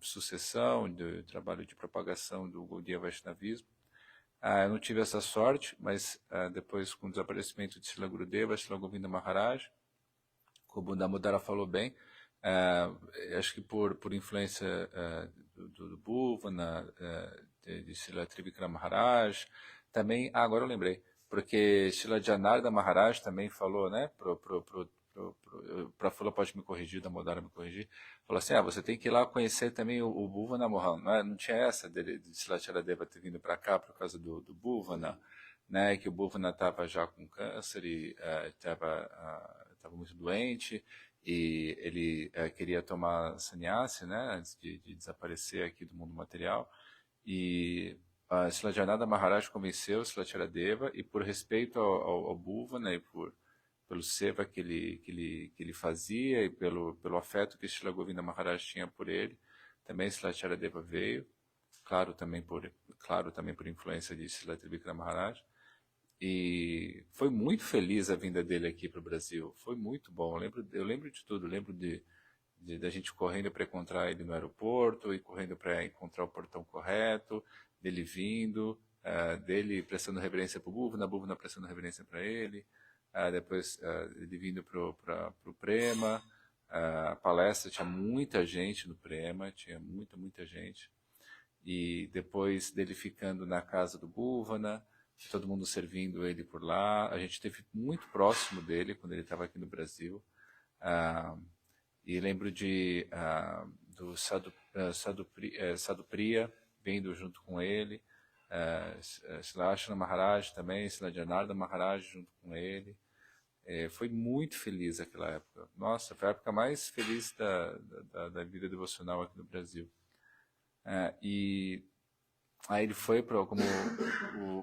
sucessão, do trabalho de propagação do Gaudiya Vaishnavismo. Eu não tive essa sorte, mas depois, com o desaparecimento de Srila Gurudeva, Srila Govinda Maharaj, como o Damodara falou bem, acho que por influência do Bhuvana, de Srila Trivikram Maharaj, também, agora eu lembrei, porque Srila Janarda Maharaj também falou, né, Prafula pode me corrigir, Damodara me corrigir, falou assim, você tem que ir lá conhecer também o Bhuvana Mohan, não tinha essa de Srila Charadeva ter vindo para cá por causa do Bhuvana, né, que o Bhuvana estava já com câncer e estava muito doente, e ele queria tomar sannyasi, né, antes de desaparecer aqui do mundo material, e Srila Janarda Maharaj convenceu Srila Charadeva, e por respeito ao Bhuvana e pelo seva que ele fazia e pelo afeto que Srila Govinda Maharaj tinha por ele, também Srila Charadeva veio, claro também por influência de Srila Trivikram Maharaj, e foi muito feliz a vinda dele aqui para o Brasil, foi muito bom, eu lembro de tudo, lembro da gente correndo para encontrar ele no aeroporto, e correndo para encontrar o portão correto, dele vindo, dele prestando reverência para o Bhuvana prestando reverência para ele, depois ele vindo para o Prema, a palestra tinha muita gente no Prema, tinha muita gente, e depois dele ficando na casa do Bhuvana, todo mundo servindo ele por lá, a gente esteve muito próximo dele quando ele estava aqui no Brasil, e lembro do Sadhu Priya vindo junto com ele, Srila Ashana Maharaj também, Srila Janarda Maharaj junto com ele. Foi muito feliz aquela época. Nossa, foi a época mais feliz da vida devocional aqui no Brasil. E aí ele foi para, como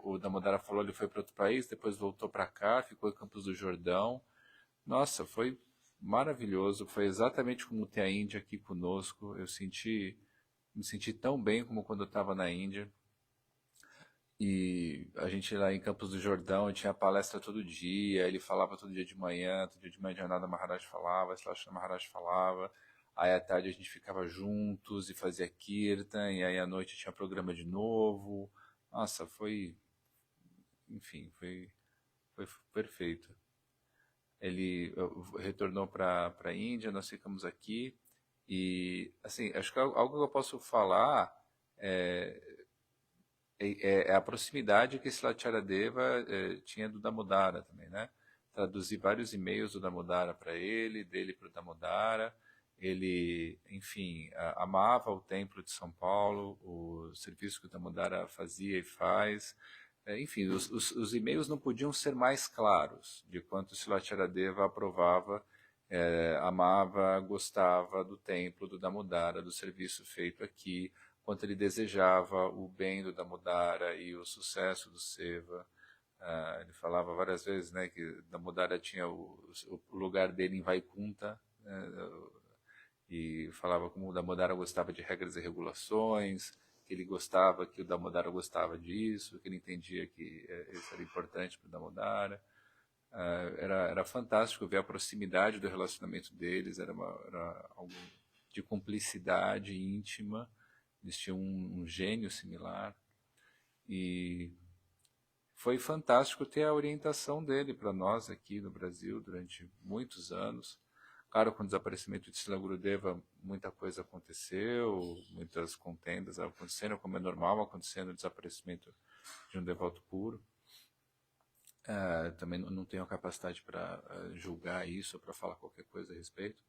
o Damodara falou, ele foi para outro país, depois voltou para cá, ficou em Campos do Jordão. Nossa, foi maravilhoso, foi exatamente como ter a Índia aqui conosco. Eu me senti tão bem como quando eu estava na Índia. E a gente lá em Campos do Jordão tinha palestra todo dia, ele falava todo dia de manhã Janarda Maharaj falava, Srila Maharaj falava, aí à tarde a gente ficava juntos e fazia kirtan, e aí à noite tinha programa de novo. Nossa, foi perfeito. Ele retornou para a Índia, nós ficamos aqui, e assim, acho que algo que eu posso falar é a proximidade que Srila Charadeva tinha do Damodara também, né? Traduzi vários e-mails do Damodara para ele, dele para o Damodara. Ele, enfim, amava o templo de São Paulo, o serviço que o Damodara fazia e faz. Enfim, os e-mails não podiam ser mais claros de quanto Srila Charadeva aprovava, amava, gostava do templo do Damodara, do serviço feito aqui, quanto ele desejava o bem do Damodara e o sucesso do Seva. Ele falava várias vezes, né, que Damodara tinha o lugar dele em Vaikunta, né, e falava como o Damodara gostava de regras e regulações, que ele gostava, que o Damodara gostava disso, que ele entendia que isso era importante para o Damodara. Era fantástico ver a proximidade do relacionamento deles, era algo de cumplicidade íntima. Eles tinham um gênio similar, e foi fantástico ter a orientação dele para nós aqui no Brasil durante muitos anos. Claro, com o desaparecimento de Srila Gurudeva, muita coisa aconteceu, muitas contendas aconteceram, como é normal acontecer no desaparecimento de um devoto puro. Também não tenho a capacidade para julgar isso, para falar qualquer coisa a respeito.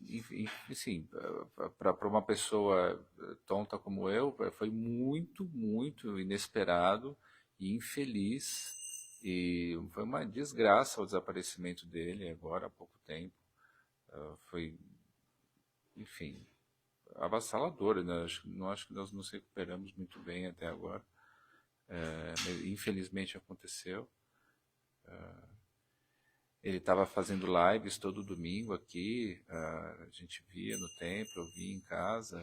enfim, para uma pessoa tonta como eu, foi muito, muito inesperado e infeliz. E foi uma desgraça o desaparecimento dele agora há pouco tempo. Foi, enfim, avassalador, né? Não acho que nós nos recuperamos muito bem até agora. Infelizmente aconteceu. Ele estava fazendo lives todo domingo aqui, a gente via no templo, eu via em casa.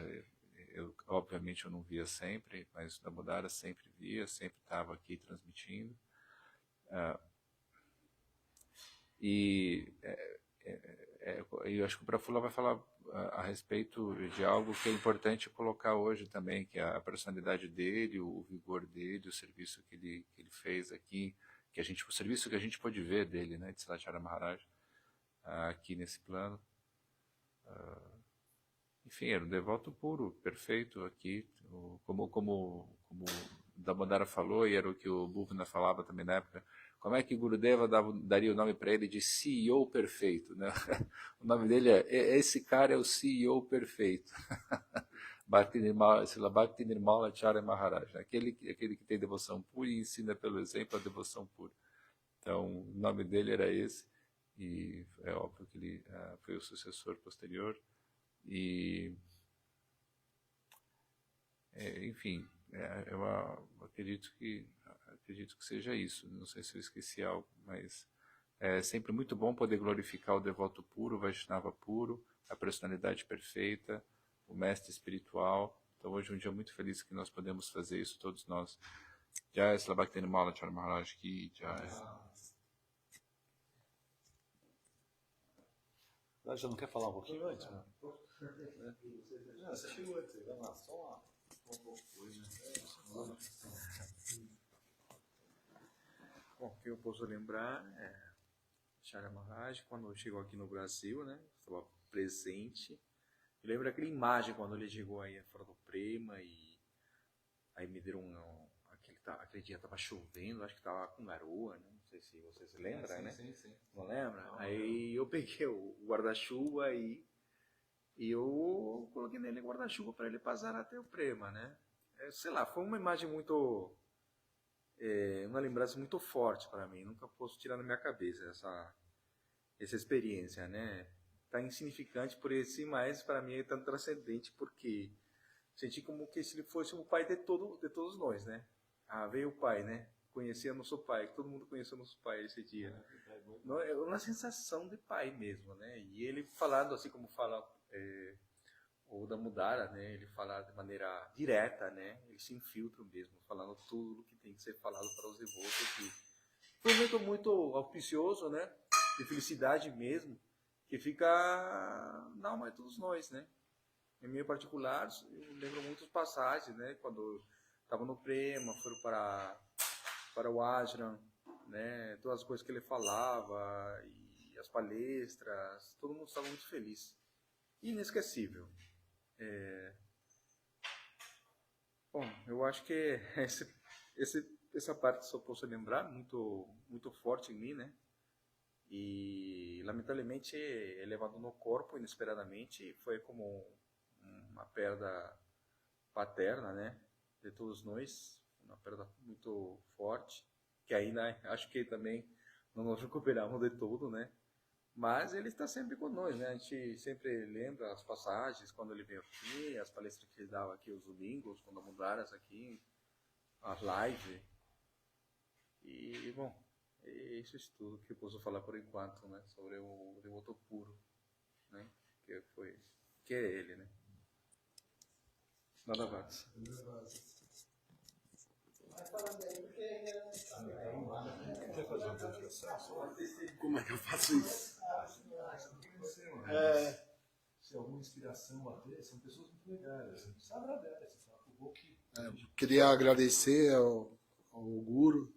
Obviamente eu não via sempre, mas o Damodara sempre via, sempre estava aqui transmitindo. Eu acho que o Prafula vai falar a respeito de algo que é importante colocar hoje também, que é a personalidade dele, o vigor dele, o serviço que ele fez aqui, o serviço que a gente pôde ver dele, né, de Silachara Maharaj, aqui nesse plano. Enfim, era um devoto puro, perfeito aqui, como o Damodara falou, e era o que o Bhuvana falava também na época. Como é que Gurudeva daria o nome para ele de CEO perfeito, né? O nome dele esse cara é o CEO perfeito. Bhakti Nirmala Acharya Maharaj, aquele que tem devoção pura e ensina pelo exemplo a devoção pura. Então, o nome dele era esse, e é óbvio que ele foi o sucessor posterior. E, enfim, eu acredito que seja isso. Não sei se eu esqueci algo, mas é sempre muito bom poder glorificar o devoto puro, o Vaishnava puro, a personalidade perfeita, o mestre espiritual. Então hoje é um dia muito feliz que nós podemos fazer isso, todos nós. Jai Srila Bhakti Nirmala Acharya Maharaj Ki Jai. Já não quer falar um pouquinho antes? Né? Você chegou antes, vai lá, só uma coisa. Bom, o que eu posso lembrar é Acharya Maharaj, quando chegou aqui no Brasil, né, estava presente. Eu lembro aquela imagem quando ele chegou aí fora do Prema e aí me deram aquele dia estava chovendo, acho que estava com garoa, né? Não sei se você se lembra, né? Sim. Não lembra? Não, aí eu peguei o guarda-chuva e eu coloquei nele o guarda-chuva para ele passar até o Prema, né? Sei lá, foi uma imagem muito... uma lembrança muito forte para mim, nunca posso tirar da minha cabeça essa experiência, né? Tá insignificante por esse, mas para mim é tão transcendente porque senti como que se ele fosse o pai de todos nós, né? Veio o pai, né? Conhecia nosso pai, todo mundo conheceu nosso pai esse dia. É uma sensação de pai mesmo, né? E ele falando assim como fala o Damodara, né? Ele fala de maneira direta, né? Ele se infiltra mesmo, falando tudo o que tem que ser falado para os devotos. E foi muito, muito auspicioso, né? De felicidade mesmo, que fica na alma de todos nós, né? Em meu particular, eu lembro muitas passagens, né? Quando estava no Prema, foram para o Ashram, né? Todas as coisas que ele falava e as palestras, todo mundo estava muito feliz. Inesquecível. Bom, eu acho que essa parte só posso lembrar muito, muito forte em mim, né? E lamentavelmente é levado no corpo inesperadamente, foi como uma perda paterna, né? De todos nós, uma perda muito forte, que ainda acho que também não nos recuperamos de todo, né? Mas ele está sempre com nós, né? A gente sempre lembra as passagens quando ele veio aqui, as palestras que ele dava aqui os domingos, quando mudaram aqui, as lives. E, bom, isso é tudo que eu posso falar por enquanto, né? Sobre o devoto puro, né? Que é ele, né? Nada mais. Quer fazer uma apresentação? Como é que eu faço isso? Se alguma inspiração a ter, são pessoas muito legais. Você agradece. Queria agradecer ao Guru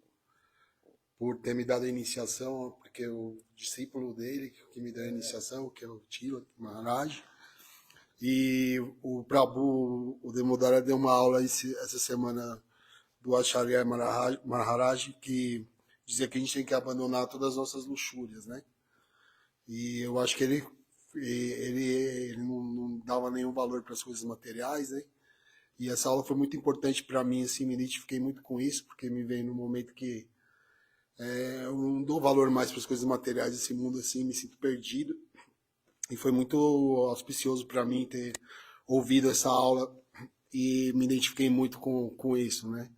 por ter me dado a iniciação, porque o discípulo dele que me deu a iniciação, que é o Tilak Maharaj, e o Prabhu, o Damodara, deu uma aula essa semana do Acharya Maharaj, que dizia que a gente tem que abandonar todas as nossas luxúrias, né? E eu acho que ele ele não dava nenhum valor para as coisas materiais, né? E essa aula foi muito importante para mim, assim, me identifiquei muito com isso, porque me veio num momento que eu não dou valor mais para as coisas materiais desse mundo, assim, me sinto perdido. E foi muito auspicioso para mim ter ouvido essa aula e me identifiquei muito com isso, né?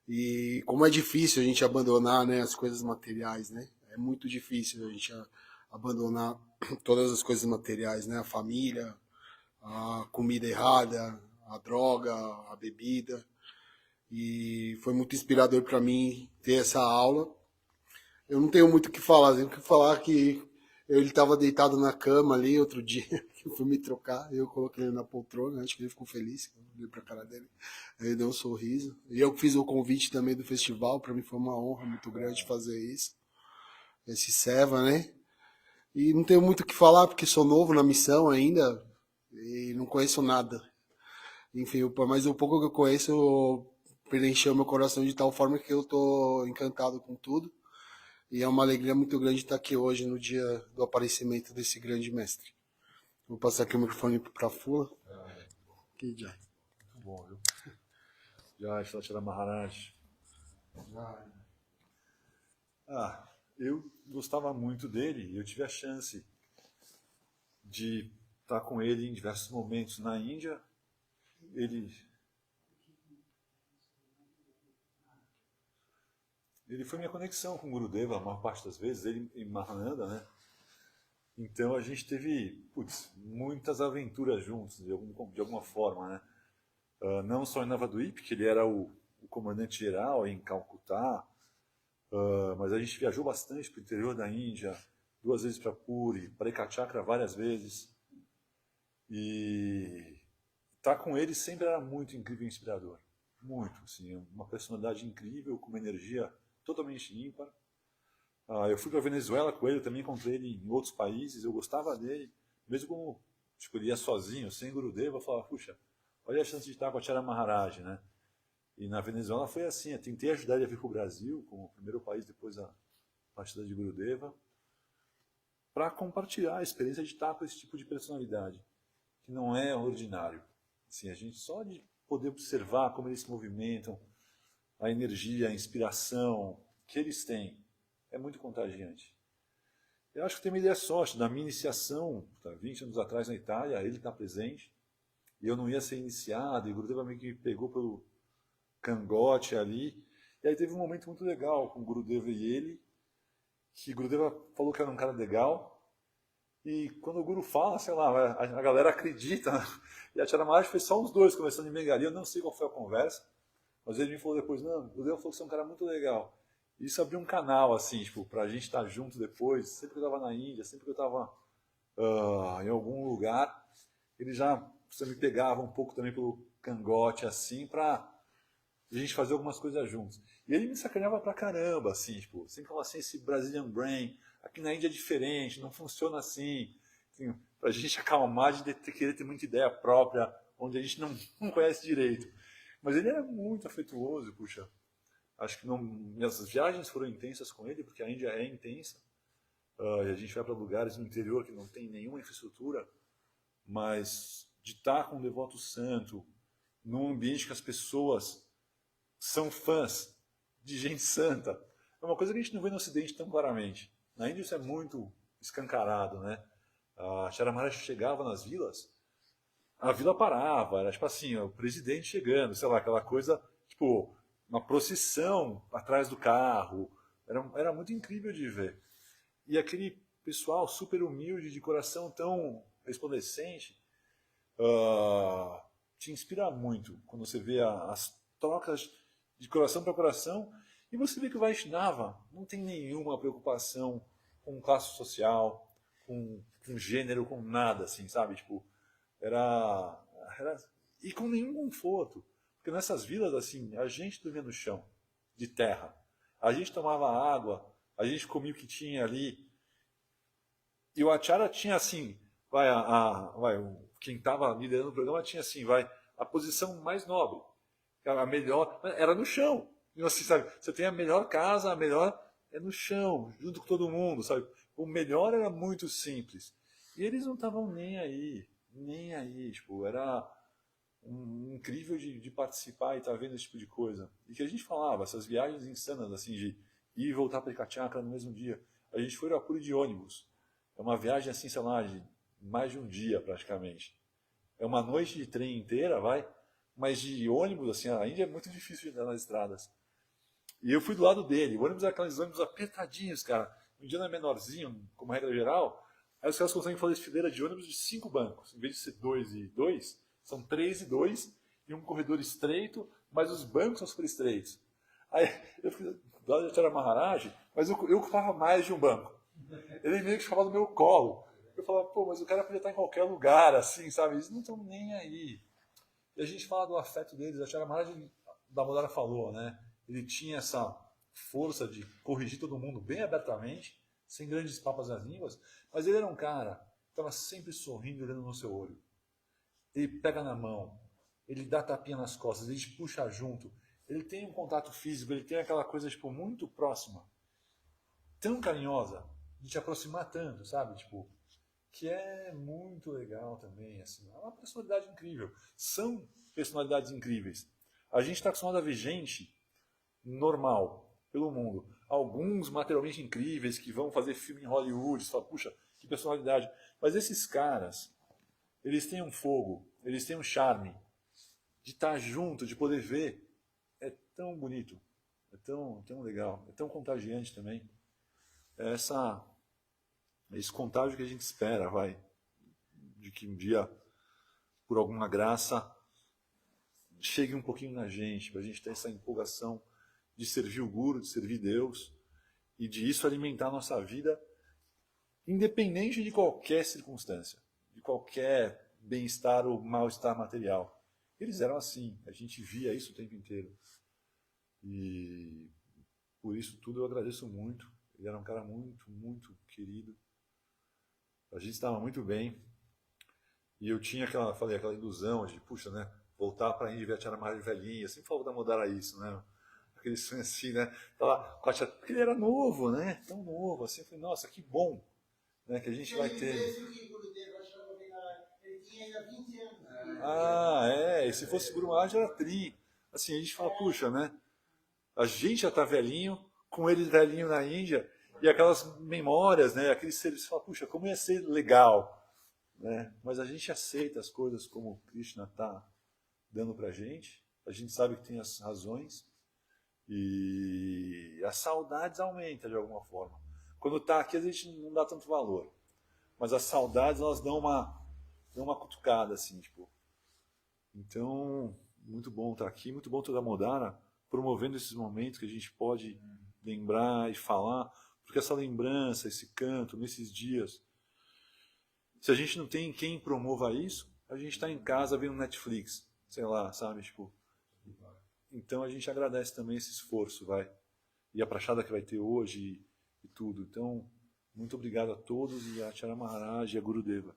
E como é difícil a gente abandonar, né, as coisas materiais, né? É muito difícil a gente abandonar todas as coisas materiais, né? A família, a comida errada, a droga, a bebida. E foi muito inspirador para mim ter essa aula. Eu não tenho muito o que falar, tenho que falar que ele estava deitado na cama ali outro dia, que eu fui me trocar, eu coloquei ele na poltrona, acho que ele ficou feliz, eu olhei pra cara dele, ele deu um sorriso. E eu fiz o convite também do festival, para mim foi uma honra muito grande fazer isso, esse Seva, né? E não tenho muito o que falar, porque sou novo na missão ainda, e não conheço nada. Enfim, mas o pouco que eu conheço preencheu meu coração de tal forma que eu tô encantado com tudo. E é uma alegria muito grande estar aqui hoje, no dia do aparecimento desse grande mestre. Vou passar aqui o microfone para a Fula. Que já. Muito bom, viu? Jai Shlachara Maharaj. Eu gostava muito dele e eu tive a chance de estar com ele em diversos momentos na Índia. Ele foi minha conexão com o Gurudeva a maior parte das vezes, ele em Mahananda, né? Então a gente teve, muitas aventuras juntos, de alguma forma, né? Não só em Navadvip, que ele era o comandante geral em Calcutá, mas a gente viajou bastante para o interior da Índia, 2 vezes para Puri, para Ekachakra várias vezes. E estar com ele sempre era muito incrível e inspirador. Muito, assim, uma personalidade incrível, com uma energia totalmente ímpar. Eu fui para a Venezuela com ele, eu também encontrei ele em outros países, eu gostava dele, mesmo como ele ia sozinho, sem Gurudeva, eu falava, puxa, olha a chance de estar com a Acharya Maharaj, né? E na Venezuela foi assim, eu tentei ajudar ele a vir para o Brasil, como o primeiro país depois da partida de Gurudeva, para compartilhar a experiência de estar com esse tipo de personalidade, que não é ordinário. Assim, a gente só de poder observar como eles se movimentam, a energia, a inspiração que eles têm, é muito contagiante. Eu acho que tem uma ideia sorte. Na minha iniciação, 20 anos atrás na Itália, ele está presente, e eu não ia ser iniciado, e o Gurudeva meio que me pegou pelo cangote ali, e aí teve um momento muito legal com o Gurudeva e ele, que o Gurudeva falou que era um cara legal, e quando o Guru fala, sei lá, a galera acredita, né? E a Acharya Maharaj foi só os dois conversando em Bengali, eu não sei qual foi a conversa, mas ele me falou depois, não, o Gurudeva falou que você é um cara muito legal. E isso abriu um canal, assim, pra gente estar junto depois, sempre que eu estava na Índia, sempre que eu estava em algum lugar, você me pegava um pouco também pelo cangote, assim, pra a gente fazer algumas coisas juntos. E ele me sacaneava pra caramba, assim, sempre falava assim, esse Brazilian Brain, aqui na Índia é diferente, não funciona assim, pra gente acalmar de querer ter muita ideia própria, onde a gente não conhece direito. Mas ele era muito afetuoso, puxa. Acho que minhas viagens foram intensas com ele, porque a Índia é intensa. E a gente vai para lugares no interior que não tem nenhuma infraestrutura, mas de estar com um devoto santo, num ambiente que as pessoas são fãs de gente santa, é uma coisa que a gente não vê no Ocidente tão claramente. Na Índia isso é muito escancarado, né? A Acharya Maharaj chegava nas vilas, a vila parava, era tipo assim, o presidente chegando, sei lá, aquela coisa, tipo, uma procissão atrás do carro, era muito incrível de ver. E aquele pessoal super humilde, de coração tão resplandecente, te inspira muito quando você vê as trocas de coração para coração, e você vê que o Vaishnava não tem nenhuma preocupação com classe social, com gênero, com nada, assim, sabe? Tipo, e com nenhum conforto. Porque nessas vilas, assim, a gente dormia no chão, de terra. A gente tomava água, a gente comia o que tinha ali. E o Acharya tinha, assim, quem estava liderando o programa tinha, assim, a posição mais nobre. A melhor, era no chão. E assim, sabe, você tem a melhor casa, a melhor é no chão, junto com todo mundo, sabe? O melhor era muito simples. E eles não estavam nem aí, tipo, era incrível de participar e estar vendo esse tipo de coisa. E que a gente falava, essas viagens insanas, assim, de ir e voltar para Itatiaca no mesmo dia. A gente foi a Irapuru de ônibus. É uma viagem, assim, sei lá, de mais de um dia, praticamente. É uma noite de trem inteira, vai, mas de ônibus, assim, a Índia é muito difícil de andar nas estradas. E eu fui do lado dele. O ônibus é aqueles ônibus apertadinhos, cara. O indiano é menorzinho, como regra geral. Aí os caras conseguem fazer fileira de ônibus de 5 bancos. Em vez de ser 2 e 2, são 3 e 2, e um corredor estreito, mas os bancos são super estreitos. Aí eu fui do lado de Acharya Maharaj, mas eu ocupava mais de um banco. Ele meio que ficava no meu colo. Eu falava, pô, mas o cara podia estar em qualquer lugar, assim, sabe? Eles não estão nem aí. E a gente fala do afeto deles. Acharya Maharaj, Damodara falou, né? Ele tinha essa força de corrigir todo mundo bem abertamente, sem grandes papas nas línguas, mas ele era um cara que estava sempre sorrindo, olhando no seu olho. Ele pega na mão, ele dá tapinha nas costas, ele te puxa junto, ele tem um contato físico, ele tem aquela coisa tipo, muito próxima, tão carinhosa, de te aproximar tanto, sabe? Tipo, que é muito legal também. Assim, é uma personalidade incrível. São personalidades incríveis. A gente está acostumado a ver gente normal pelo mundo. Alguns materialmente incríveis que vão fazer filme em Hollywood, você fala, puxa, que personalidade. Mas esses caras, eles têm um fogo, eles têm um charme de estar junto, de poder ver. É tão bonito, é tão legal, é tão contagiante também. É esse contágio que a gente espera, vai, de que um dia, por alguma graça, chegue um pouquinho na gente, para a gente ter essa empolgação de servir o Guru, de servir Deus, e de isso alimentar a nossa vida, independente de qualquer circunstância, de qualquer bem-estar ou mal-estar material. Eles eram assim, a gente via isso o tempo inteiro. E por isso tudo eu agradeço muito. Ele era um cara muito, muito querido. A gente estava muito bem. E eu tinha aquela ilusão de, puxa, né, voltar para a Índia e ver a Acharya Maharaj velhinha. Sempre falava da Modara isso, né? Aquele sonho assim, né? Porque ele era novo, né? Tão novo, assim. Eu falei, nossa, que bom, né? Que a gente vai ter. Ele tinha ainda 20 anos. E se fosse Guru Maharaj era tri. Assim, a gente fala, puxa, né? A gente já está velhinho, com ele velhinho na Índia, e aquelas memórias, né? Aqueles seres, fala, puxa, como ia ser legal, né? Mas a gente aceita as coisas como Krishna está dando para a gente sabe que tem as razões, e as saudades aumentam de alguma forma. Quando está aqui a gente não dá tanto valor, mas as saudades elas dão uma cutucada assim, tipo. Então, muito bom estar aqui, muito bom toda a Modara promovendo esses momentos que a gente pode lembrar e falar, porque essa lembrança, esse canto, nesses dias, se a gente não tem quem promova isso, a gente está em casa vendo Netflix, sei lá, sabe, tipo. Então a gente agradece também esse esforço, vai. E a prachada que vai ter hoje e tudo. Então, muito obrigado a todos e a Acharya Maharaj e a Gurudeva.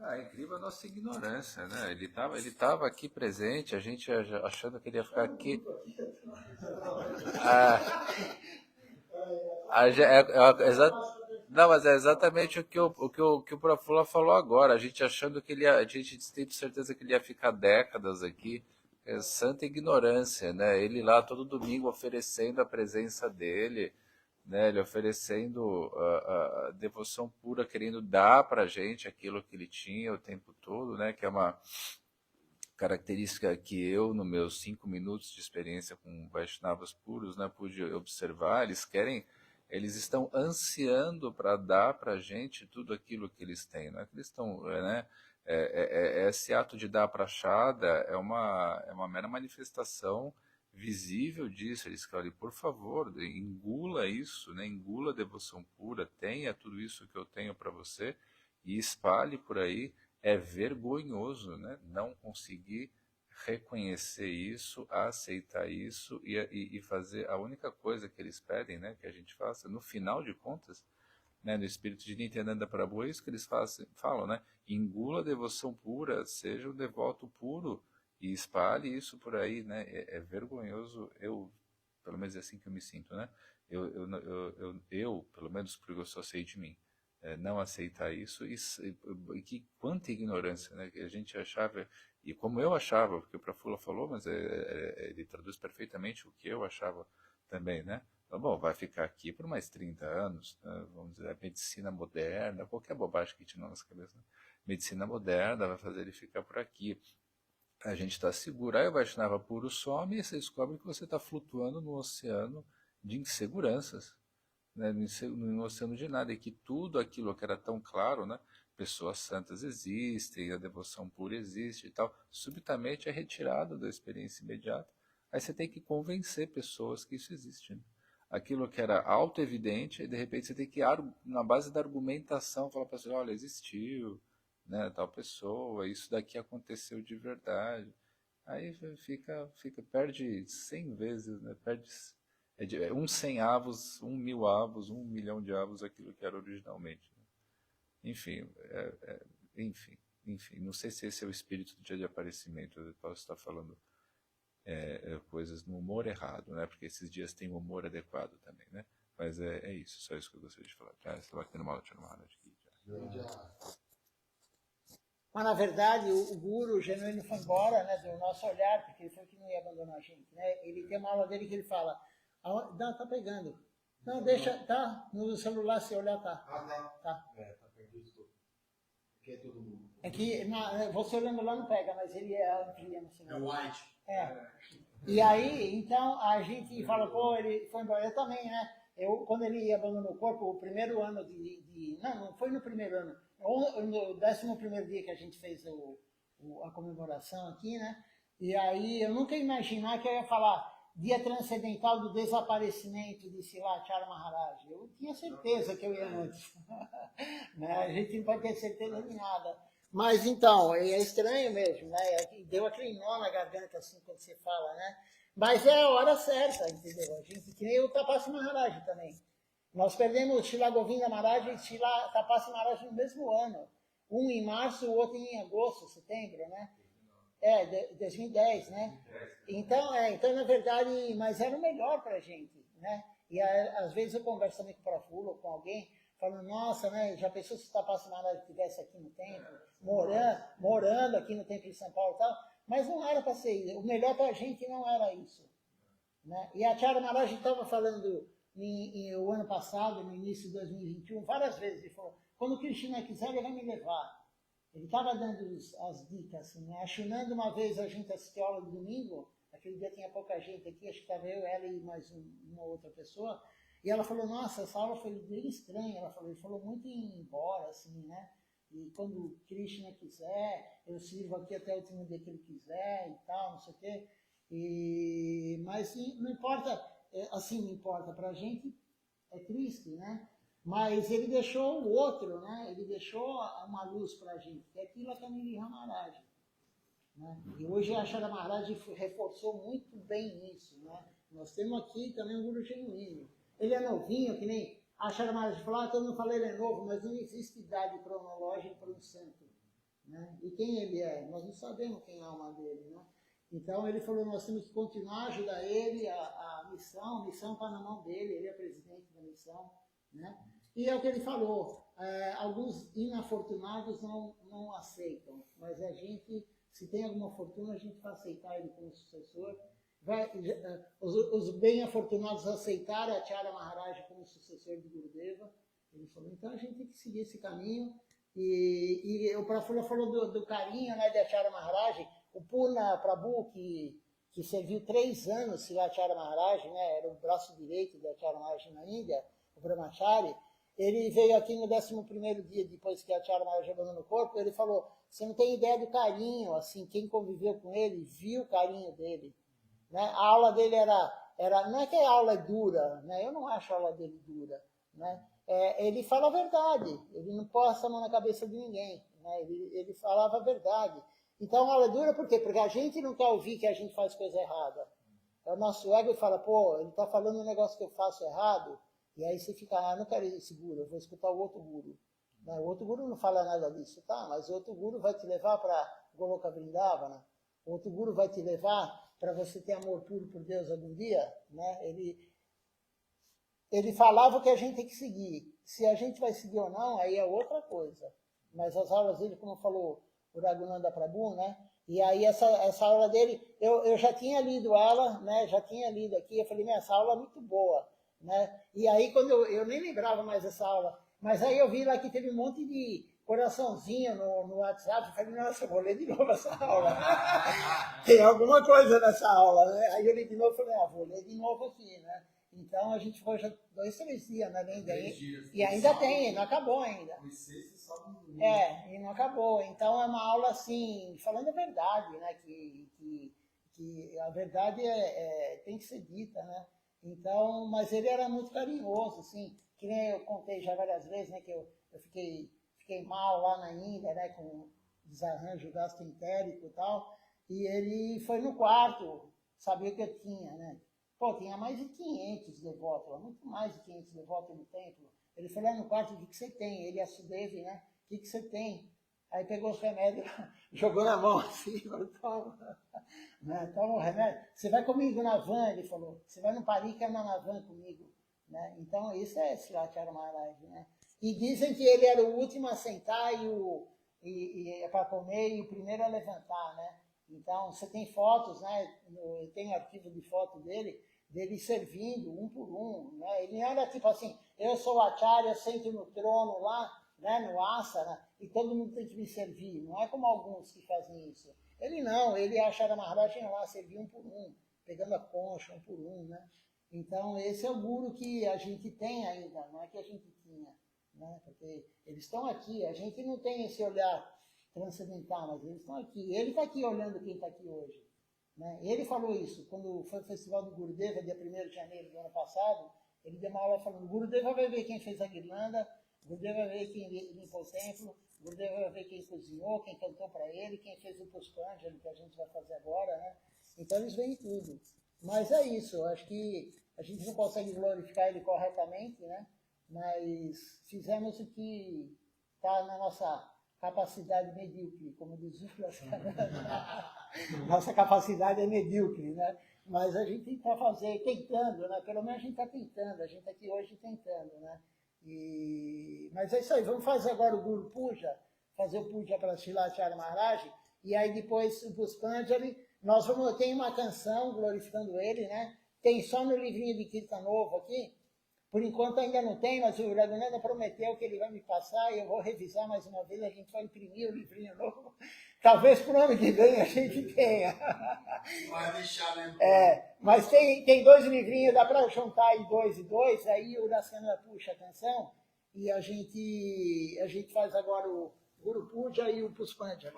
É incrível a nossa ignorância, né? Ele tava aqui presente, a gente achando que ele ia ficar aqui. Não, mas é exatamente o que o Profula falou agora. A gente achando que a gente tem certeza que ele ia ficar décadas aqui. É santa ignorância, né? Ele lá todo domingo oferecendo a presença dele, né? Ele oferecendo a devoção pura, querendo dar para a gente aquilo que ele tinha o tempo todo, né? Que é uma característica que eu, nos meus 5 minutos de experiência com Vaishnavas puros, né, pude observar. Eles estão ansiando para dar para a gente tudo aquilo que eles têm, não é que eles estão, né? Esse ato de dar a prachada é uma mera manifestação visível disso. Eles falam, por favor, engula isso, né? Engula a devoção pura, tenha tudo isso que eu tenho para você e espalhe por aí. É vergonhoso, né? Não conseguir reconhecer isso, aceitar isso e fazer a única coisa que eles pedem, né, que a gente faça, no final de contas, né, no espírito de Nityananda Prabhu, é isso que eles falam, né? Engula a devoção pura, seja um devoto puro e espalhe isso por aí, né? É vergonhoso, pelo menos é assim que eu me sinto, né? eu, pelo menos porque eu só sei de mim, não aceitar isso, e que quanta ignorância, né? Que a gente achava, e como eu achava, porque o Prafula falou, mas ele traduz perfeitamente o que eu achava também, né? Então, bom, vai ficar aqui por mais 30 anos, né? Vamos dizer, a medicina moderna, qualquer bobagem que tinha na nossa cabeça, né? Medicina moderna vai fazer ele ficar por aqui. A gente está seguro. Aí o Vaishnava puro some e você descobre que você está flutuando no oceano de inseguranças, né? No oceano de nada, e que tudo aquilo que era tão claro, né? Pessoas santas existem, a devoção pura existe e tal, subitamente é retirado da experiência imediata. Aí você tem que convencer pessoas que isso existe, né? Aquilo que era auto-evidente, de repente você tem que, na base da argumentação, falar para a pessoa, olha, existiu, né, tal pessoa, isso daqui aconteceu de verdade. Aí perde 100 vezes, né? Perde uns 100 avos, 1.000 avos, 1 milhão de avos aquilo que era originalmente. Enfim, enfim, não sei se esse é o espírito do dia de aparecimento. Eu posso estar falando coisas no humor errado, né? Porque esses dias tem um humor adequado também, né? Mas é isso, só isso que eu gostaria de falar. Já estava aqui no Maharaj aqui. Mas, na verdade, o Guru genuíno foi embora, né, do nosso olhar, porque ele foi que não ia abandonar a gente, né? Ele tem uma aula dele que ele fala, não, tá pegando. Não, deixa, tá, no celular, se olhar, tá. Tá. Tá perdido tudo. Aqui é todo mundo. É que você olhando lá não pega, mas ele amplia no sinal. É o white. E aí, então, a gente fala, pô, ele foi embora. Eu também, né? Quando ele abandonou o corpo, o primeiro ano não foi no primeiro ano, no 11º dia que a gente fez a comemoração aqui, né? E aí eu nunca ia imaginar que eu ia falar dia transcendental do desaparecimento de Silachara Maharaj. Eu tinha certeza que eu ia antes. Né? A gente não pode ter certeza de nada. Mas então, é estranho mesmo, né? Deu aquele nó na garganta assim quando você fala, né? Mas é a hora certa, entendeu? A gente, que nem o Tapasya Maharaj também. Nós perdemos Shila Govinda Maharaj e Shila Tapasya Maharaj no mesmo ano. Um em março, o outro em agosto, setembro, né? 2010, né? Então, na verdade, mas era o melhor pra gente, né? E às vezes eu converso também com o Prafula ou com alguém, falando, nossa, né? Já pensou se o Tapasya Maharaj estivesse aqui no templo, morando aqui no templo de São Paulo e tal? Mas não era para ser, o melhor para a gente não era isso. Né? E a Acharya Maharaj estava falando o ano passado, no início de 2021, várias vezes, ele falou, quando o Krishna quiser, ele vai me levar. Ele estava dando as dicas, assim, né? Achunando uma vez a gente assistiu a aula de domingo, aquele dia tinha pouca gente aqui, acho que estava eu, ela e mais uma outra pessoa, e ela falou, nossa, essa aula foi bem estranha, ele falou muito em ir embora, assim, né? E quando o Krishna quiser, eu sirvo aqui até o último dia que ele quiser e tal, não sei o quê. Mas não importa, assim, não importa. Para a gente é triste, né? Mas ele deixou o outro, né? Ele deixou uma luz para a gente, que é aquilo que é Niri Maharaj. Né? E hoje a Acharya Maharaj reforçou muito bem isso, né? Nós temos aqui também um Guru genuíno. Ele é novinho, que nem a Acharya Maharaj falou, todo mundo fala ele é novo, mas não existe idade cronológica para um santo. Né? E quem ele é? Nós não sabemos quem é a alma dele. Né? Então ele falou, nós temos que continuar a ajudar ele, a missão está na mão dele, ele é presidente da missão. Né? E é o que ele falou, alguns inafortunados não aceitam, mas a gente, se tem alguma fortuna, a gente vai aceitar ele como sucessor. Os bem-afortunados aceitaram a Acharya Maharaj como sucessor de Gurudeva. Ele falou, então a gente tem que seguir esse caminho. E o Prafula falou do carinho, né, de Acharya Maharaj. O Purna Prabhu, que serviu 3 anos Srila Acharya Maharaj, né, era o braço direito de Acharya Maharaj na Índia, o Brahmachari. Ele veio aqui no 11º dia, depois que a Acharya Maharaj abandonou no corpo, ele falou, você não tem ideia do carinho, assim, quem conviveu com ele viu o carinho dele. Né? A aula dele era não é que a aula é dura, né? Eu não acho a aula dele dura. Né? Ele fala a verdade, ele não passa a mão na cabeça de ninguém. Né? Ele falava a verdade. Então a aula é dura por quê? Porque a gente não quer ouvir que a gente faz coisa errada. O nosso ego fala, pô, ele está falando um negócio que eu faço errado, e aí você fica, não quero esse guru, eu vou escutar o outro guru. Né? O outro guru não fala nada disso, tá? Mas o outro guru vai te levar para Goloka Vrindavana, o outro guru vai te levar para você ter amor puro por Deus algum dia, né? ele falava que a gente tem que seguir. Se a gente vai seguir ou não, aí é outra coisa. Mas as aulas dele, como falou o Raghunanda Prabhu, né? E aí essa aula dele, eu já tinha lido ela, né? Já tinha lido aqui, eu falei, essa aula é muito boa, né? E aí quando eu nem lembrava mais dessa aula, mas aí eu vi lá que teve um monte de coraçãozinho no WhatsApp, eu falei, nossa, eu vou ler de novo essa aula. Tem alguma coisa nessa aula, né? Aí eu li de novo e falei, vou ler de novo aqui, né? Então a gente foi já 2, 3 dias, né? E ainda tem, não acabou ainda. E não acabou. Então é uma aula assim, falando a verdade, né? Que a verdade tem que ser dita, né? Então, mas ele era muito carinhoso, assim, que nem eu contei já várias vezes, né? Que eu fiquei mal lá na Índia, né? Com desarranjo gastroentérico e tal. E ele foi no quarto, sabia o que eu tinha, né? Pô, tinha mais de 500 devotos, muito mais de 500 devotos no templo. Ele foi lá no quarto, o que você tem? Ele, a Sudeve, né? O que você tem? Aí pegou os remédios, jogou na mão assim, falou, toma, né? Toma o remédio. Você vai comigo na van, ele falou. Você vai no Paris, que anda na van comigo. Né? Então, isso é Srilacharya Maharaj, né? E dizem que ele era o último a sentar para comer e o primeiro a levantar, né? Então, você tem fotos, né? Tem um arquivo de foto dele servindo um por um, né? Ele não era tipo assim, eu sou o Acharya, sento no trono lá, né, no asana, e todo mundo tem que me servir. Não é como alguns que fazem isso. Ele não, ele e a Acharya Maharaj iam lá, servia um por um, pegando a concha um por um, né? Então, esse é o guru que a gente tem ainda, não é que a gente tinha, né? Porque eles estão aqui, a gente não tem esse olhar transcendental, mas eles estão aqui. Ele está aqui olhando quem está aqui hoje. Né? Ele falou isso quando foi o festival do Gurudeva, dia 1º de janeiro do ano passado. Ele deu uma aula falando: Gurudeva vai ver quem fez a guirlanda, Gurudeva vai ver quem limpou o templo, Gurudeva vai ver quem cozinhou, quem cantou para ele, quem fez o Puspanjali, que a gente vai fazer agora. Né? Então eles veem tudo. Mas é isso, eu acho que a gente não consegue glorificar ele corretamente, né? Mas fizemos o que está na nossa capacidade medíocre, como diz o nossa capacidade é medíocre, né? Mas a gente está tentando, né? Pelo menos a gente está tentando, a gente está aqui hoje tentando, né? Mas é isso aí, vamos fazer agora o Guru Puja, fazer o Puja para Srilacharya Maharaj, e aí depois o Puspanjali, tem uma canção glorificando ele, né? Tem só no livrinho de Kirtan novo aqui. Por enquanto ainda não tem, mas o Raghunanda prometeu que ele vai me passar e eu vou revisar mais uma vez, a gente vai imprimir o livrinho novo. Talvez para o ano que vem a gente tenha. Vai deixar, né? Mas tem 2 livrinhos, dá para juntar aí 2 e 2, aí o Urasana puxa a canção e a gente faz agora o Guru Puja e o Puspanjali.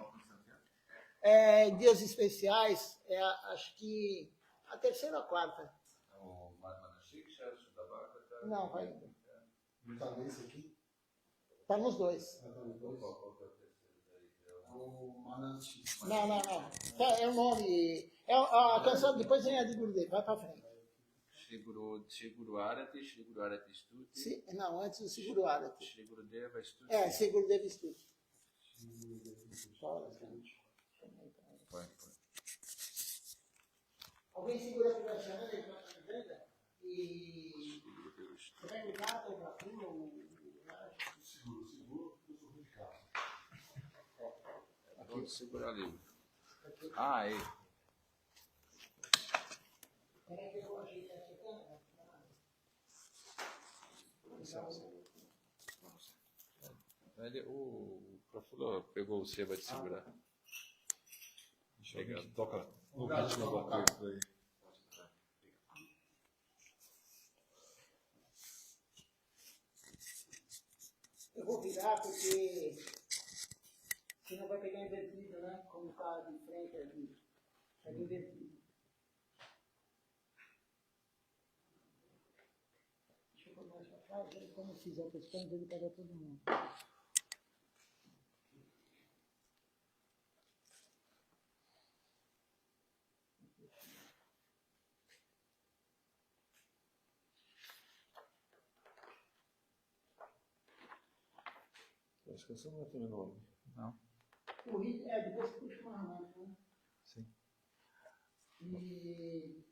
Dias especiais, acho que a 3ª ou 4ª. Não, vai ainda. Está nesse aqui? Está nos 2. Não. É o nome. A canção depois vem a de Gurudeva, vai para frente. Shri Guru Arati Stuti. Não, antes do Shri Guru Arati. Shri Gurudeva Stuti. Shri Gurudeva Stuti. Alguém segura a conversa, né? E você vai ligar ou para cima ou Seguro, eu sou de casa. Vamos segurar ali. Aí. Peraí que eu vou ajeitar essa câmera. O Professor pegou o seba de segurar. Chega, toca no ritmo do aperto aí. Eu vou virar porque senão vai pegar invertido, né? Como está de frente ali. Pega invertido. Deixa eu pôr mais para trás, como fizer a questão, ele pega todo mundo. Acho que essa não é também nome. Não. O ritmo depois que puxa uma ramada, né? Sim. E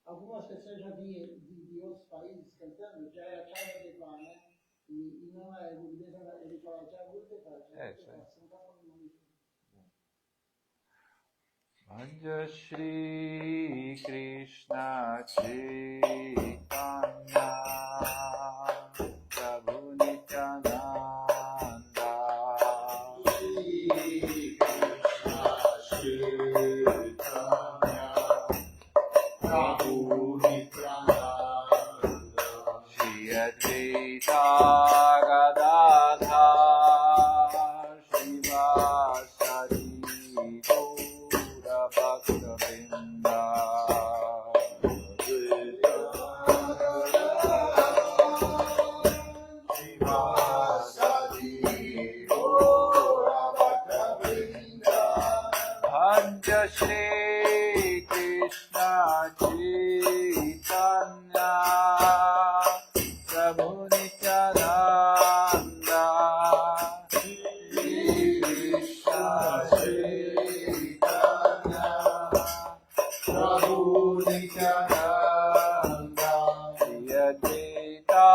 algumas pessoas já vi de outros países cantando, já é Acharya Deva, né? E não é Gurudeva, ele fala Acharya Gurudeva. Bhanja Shri Krishna Chaitanya Prabhu Nityananda Shri Krishna Chaitanya Prabhu Nityananda Shri Advaita Gadadhar Srivasadi Bhakta-vrinda Bhanja Shri Krishna Chaitanya Prabhu Nityananda Shri Krishna Chaitanya Prabhu Nityananda Shri Advaita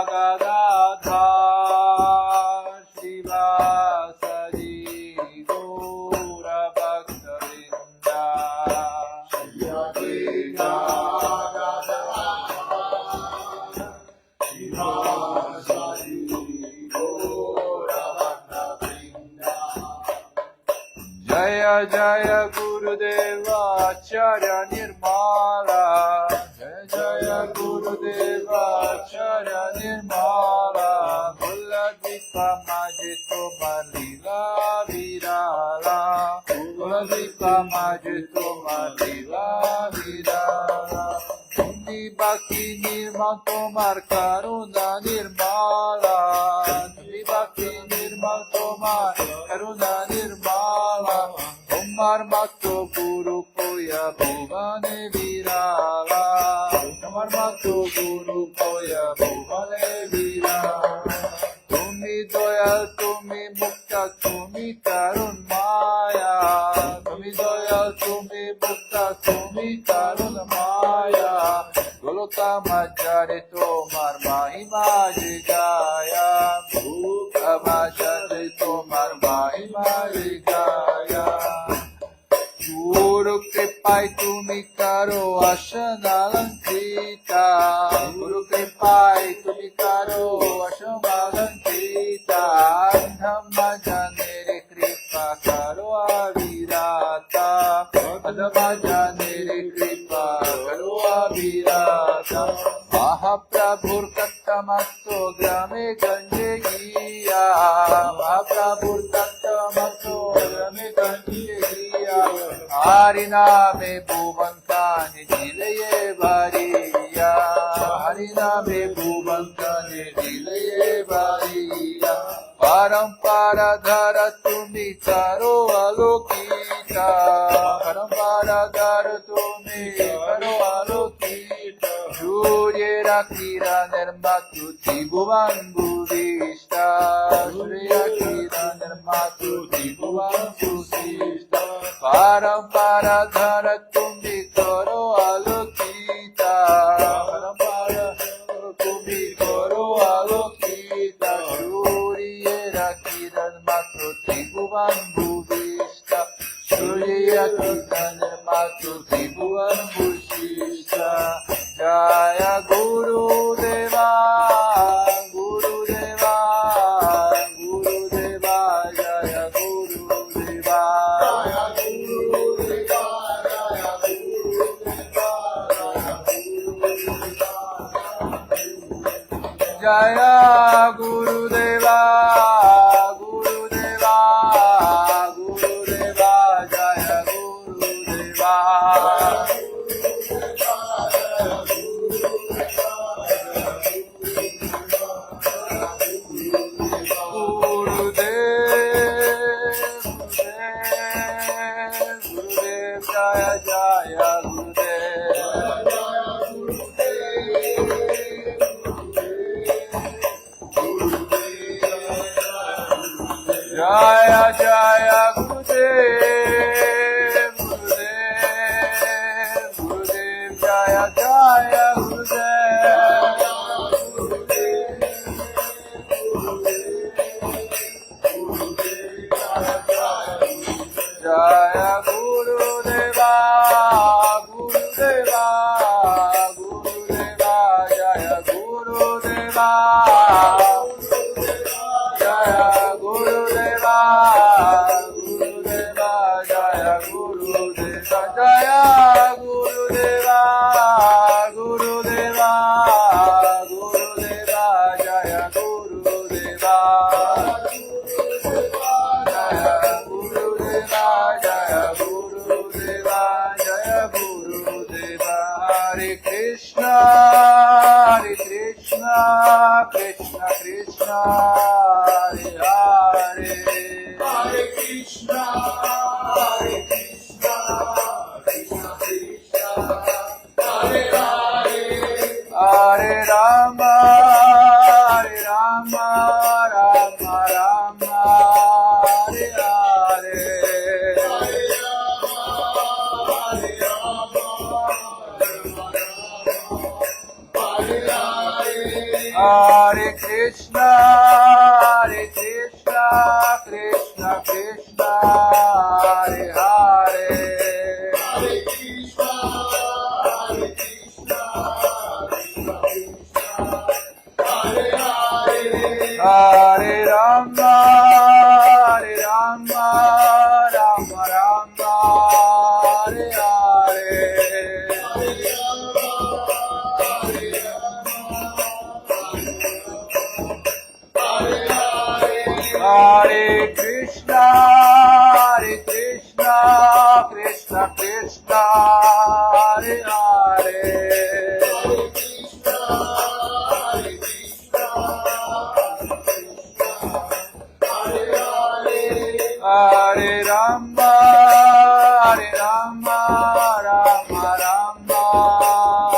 Gadadhar Srivasadi Gaura Bhakta-vrinda Shri Advaita Gadadhar Srivasadi Gaura Bhakta-vrinda Jaya Jaya Gurudeva Acharya Nirmala Jaya Jaya Gurudeva Acharya Nirmala Kuladvipa Majito Malila Virala Kuladvipa Majito Malila Virala Mundi Bhakti Nirmal Tomar Karuna Nirmala Mundi Bhakti Nirmal Tomar Karuna Nirmala Tomar Bhakto Guru Poya Bhuvane Virala Tomar Bhakto Guru Poya Bhuvane Virala Tumi Doyal Tumi Mukta Tumi Karun Maya Tumi Doyal Tumi Mukta Tumi Karun Maya Golota Majare Tomar Mahima Jigaya Bhuka Majare Tomar Mahima Jigaya Guru Kripai Tumi Karo Ashana Lankita Guru Kripai Tumi Karo Ashana Lankita Dhamma Janere Kripa Karo Avirata Dhamma Janere Kripa Karo Avirata Mahaprabhur Kattamasto Grame Ganje Giya Mahaprabhur Kattamasto Grame Ganje Giya Hariname Bhuvankani Dilaye Variya Hariname Bhuvankani Dilaye Variya Parampara Dhara Tumi Karo Alokita Parampara Dhara Tumi Karo Alokita Surya Kira Nirmatu Tribhuvan Budhishta Surya Kira Nirmatu Tribhuvan Budhishta Parampara Dhara Tumi Karo Alokita Parampara Tumi Karo Alokita Surya Kira Nirmatu Tribhuvan Budhishta Surya Kira Nirmatu Tribhuvan Budhishta Jaya Guru Deva Guru Deva Guru Deva Jaya Guru Deva Jaya Guru Deva Jaya Guru Deva Jaya Guru Deva Guru Deva Guru Deva Jaya Guru Deva Gurudev Jaya Jaya Jaya Jaya Gurudev Gurudev Gurudev Jaya Krishna Krishna Hare Hare Hare Krishna Krishna Krishna Hare Hare Hare Rama Rama Rama Hare Hare Hare Krishna Krishna Krishna Hare Hare Hare Krishna Hare Hare Rama Rama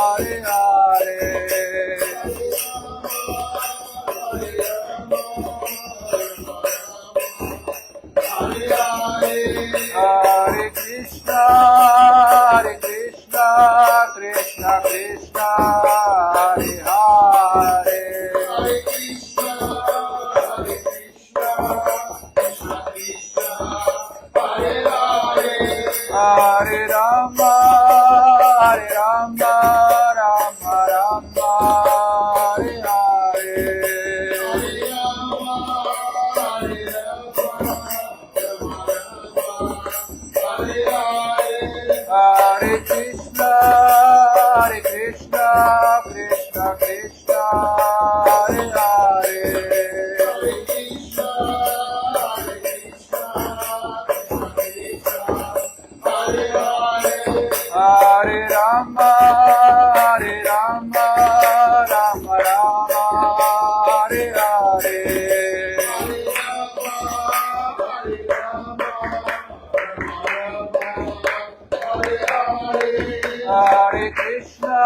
Hare Hare Hare Krishna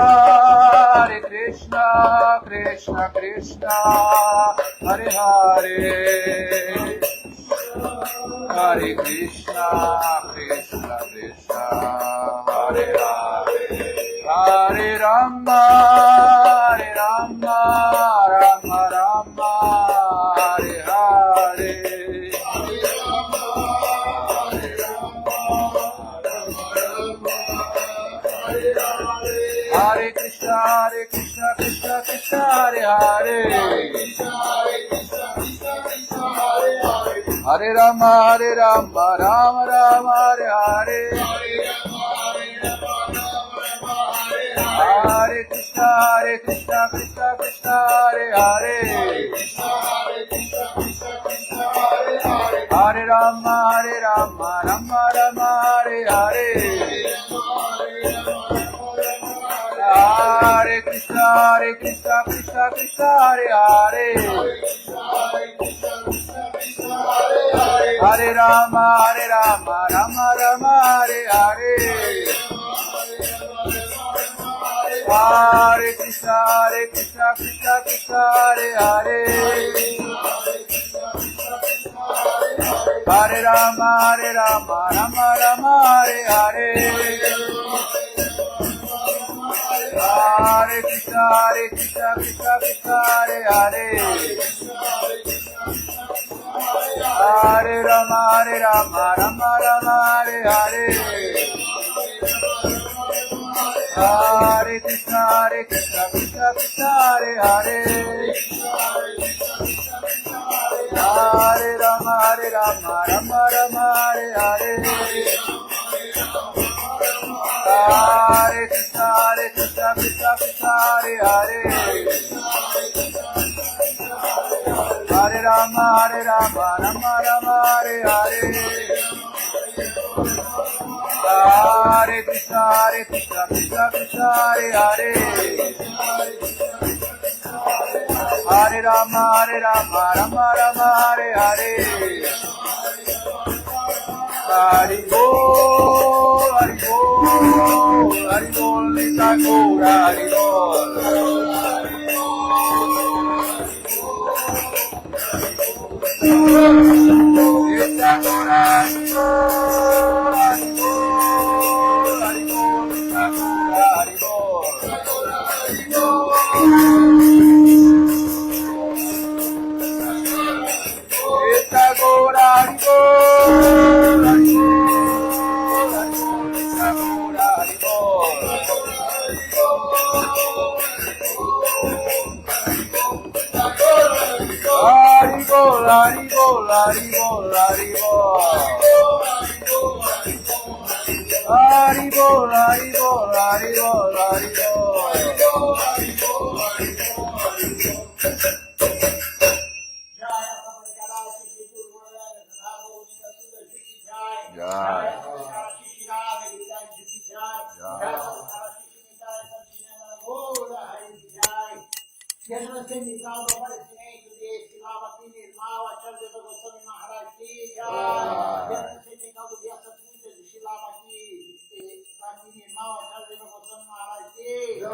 Krishna Krishna Hare Hare Hare Rama Rama Hare Hare Hare Krishna Krishna Krishna Hare Hare Hare Rama Rama Hare Hare Hare Krishna Krishna Krishna Hare Hare Hare Rama Rama Hare Hare Hare Krishna Krishna Krishna Hare Hare Hare Krishna Krishna Hare Hare Hare Rama Rama Hare Hare Hare Krishna Krishna Hare Hare Hare Rama Rama Hare Hare Hare Krishna Krishna Hare Hare Hare Rama Rama Hare Hare Hare Krishna Hare Hare Hare Rama Rama Hare Hare Hare Krishna Hare Hare Hare Rama Rama Hare Hare Hare Krishna Hare Hare Hare Rama Rama Hare Hare Hare Krishna Hare Hare Hare Rama Rama Hare Hare Hare Krishna Hare Hare Hare Rama Rama Hare Hare Hare Krishna Hare Hare Hare Rama, Rama Rama, Hare Hare. Hari Bol, Hari Bol, Hari Bol, Nita Gaura, Hari Bol. Nita Gaura, Hari Bol, Hari Bol, Hari Bol, Nita Gaura, Hari Bol. Nita Gaura, Hari Bol, Hari Bol, Hari Bol, Nita Gaura, Hari Bol. Hari Bol, Hari Bol, Hari Bol, Hari Bol. Hari Bol, Hari Bol, Hari Bol, Hari Que a transcendental do aparecimento desse Lava Nirmal, Acharya Goswami Maharaj Ki Jai. Que a transcendental do Vyasa Puja de Shilava aqui, Nirmal, Acharya Goswami Maharaj Ki Jai.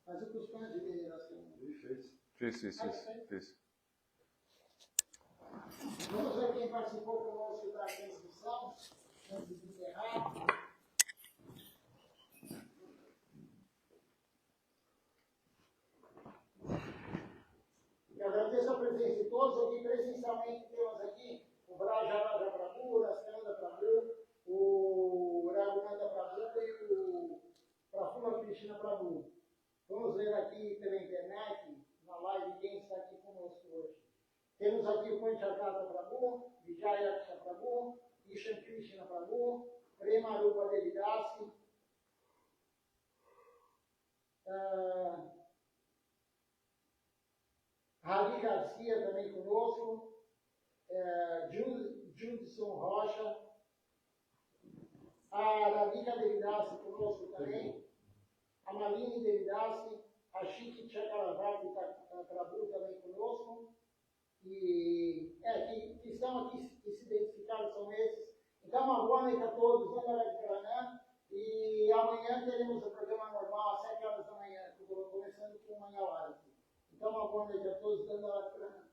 Mas o costume de veneração. Isso. Vamos ver quem participou conosco da transmissão, antes de encerrar. E agradeço a presença de todos. Aqui presencialmente temos aqui o Brajaraja Prabhu, o Raskanda Prabhu, o Raghunanda Prabhu e o Prafula Krishna Prabhu. Vamos ver aqui pela internet, na live, quem está aqui conosco hoje. Temos aqui o Panchakata Prabhu, Vijayaksha Prabhu, Ishan Krishna Prabhu, Prema Rupa Devidasi, Ravi Garcia também conosco, Judson Rocha, a Radhika Devidasi conosco também, a Malini Devidasi, a Shiki Chakravarti Prabhu também conosco, e que estão aqui, que se identificaram, são esses. Então, uma boa noite a todos, e amanhã teremos o programa normal às 7 horas da manhã, começando com o Manhã Live. Então, uma boa noite a todos, Dandara Prana.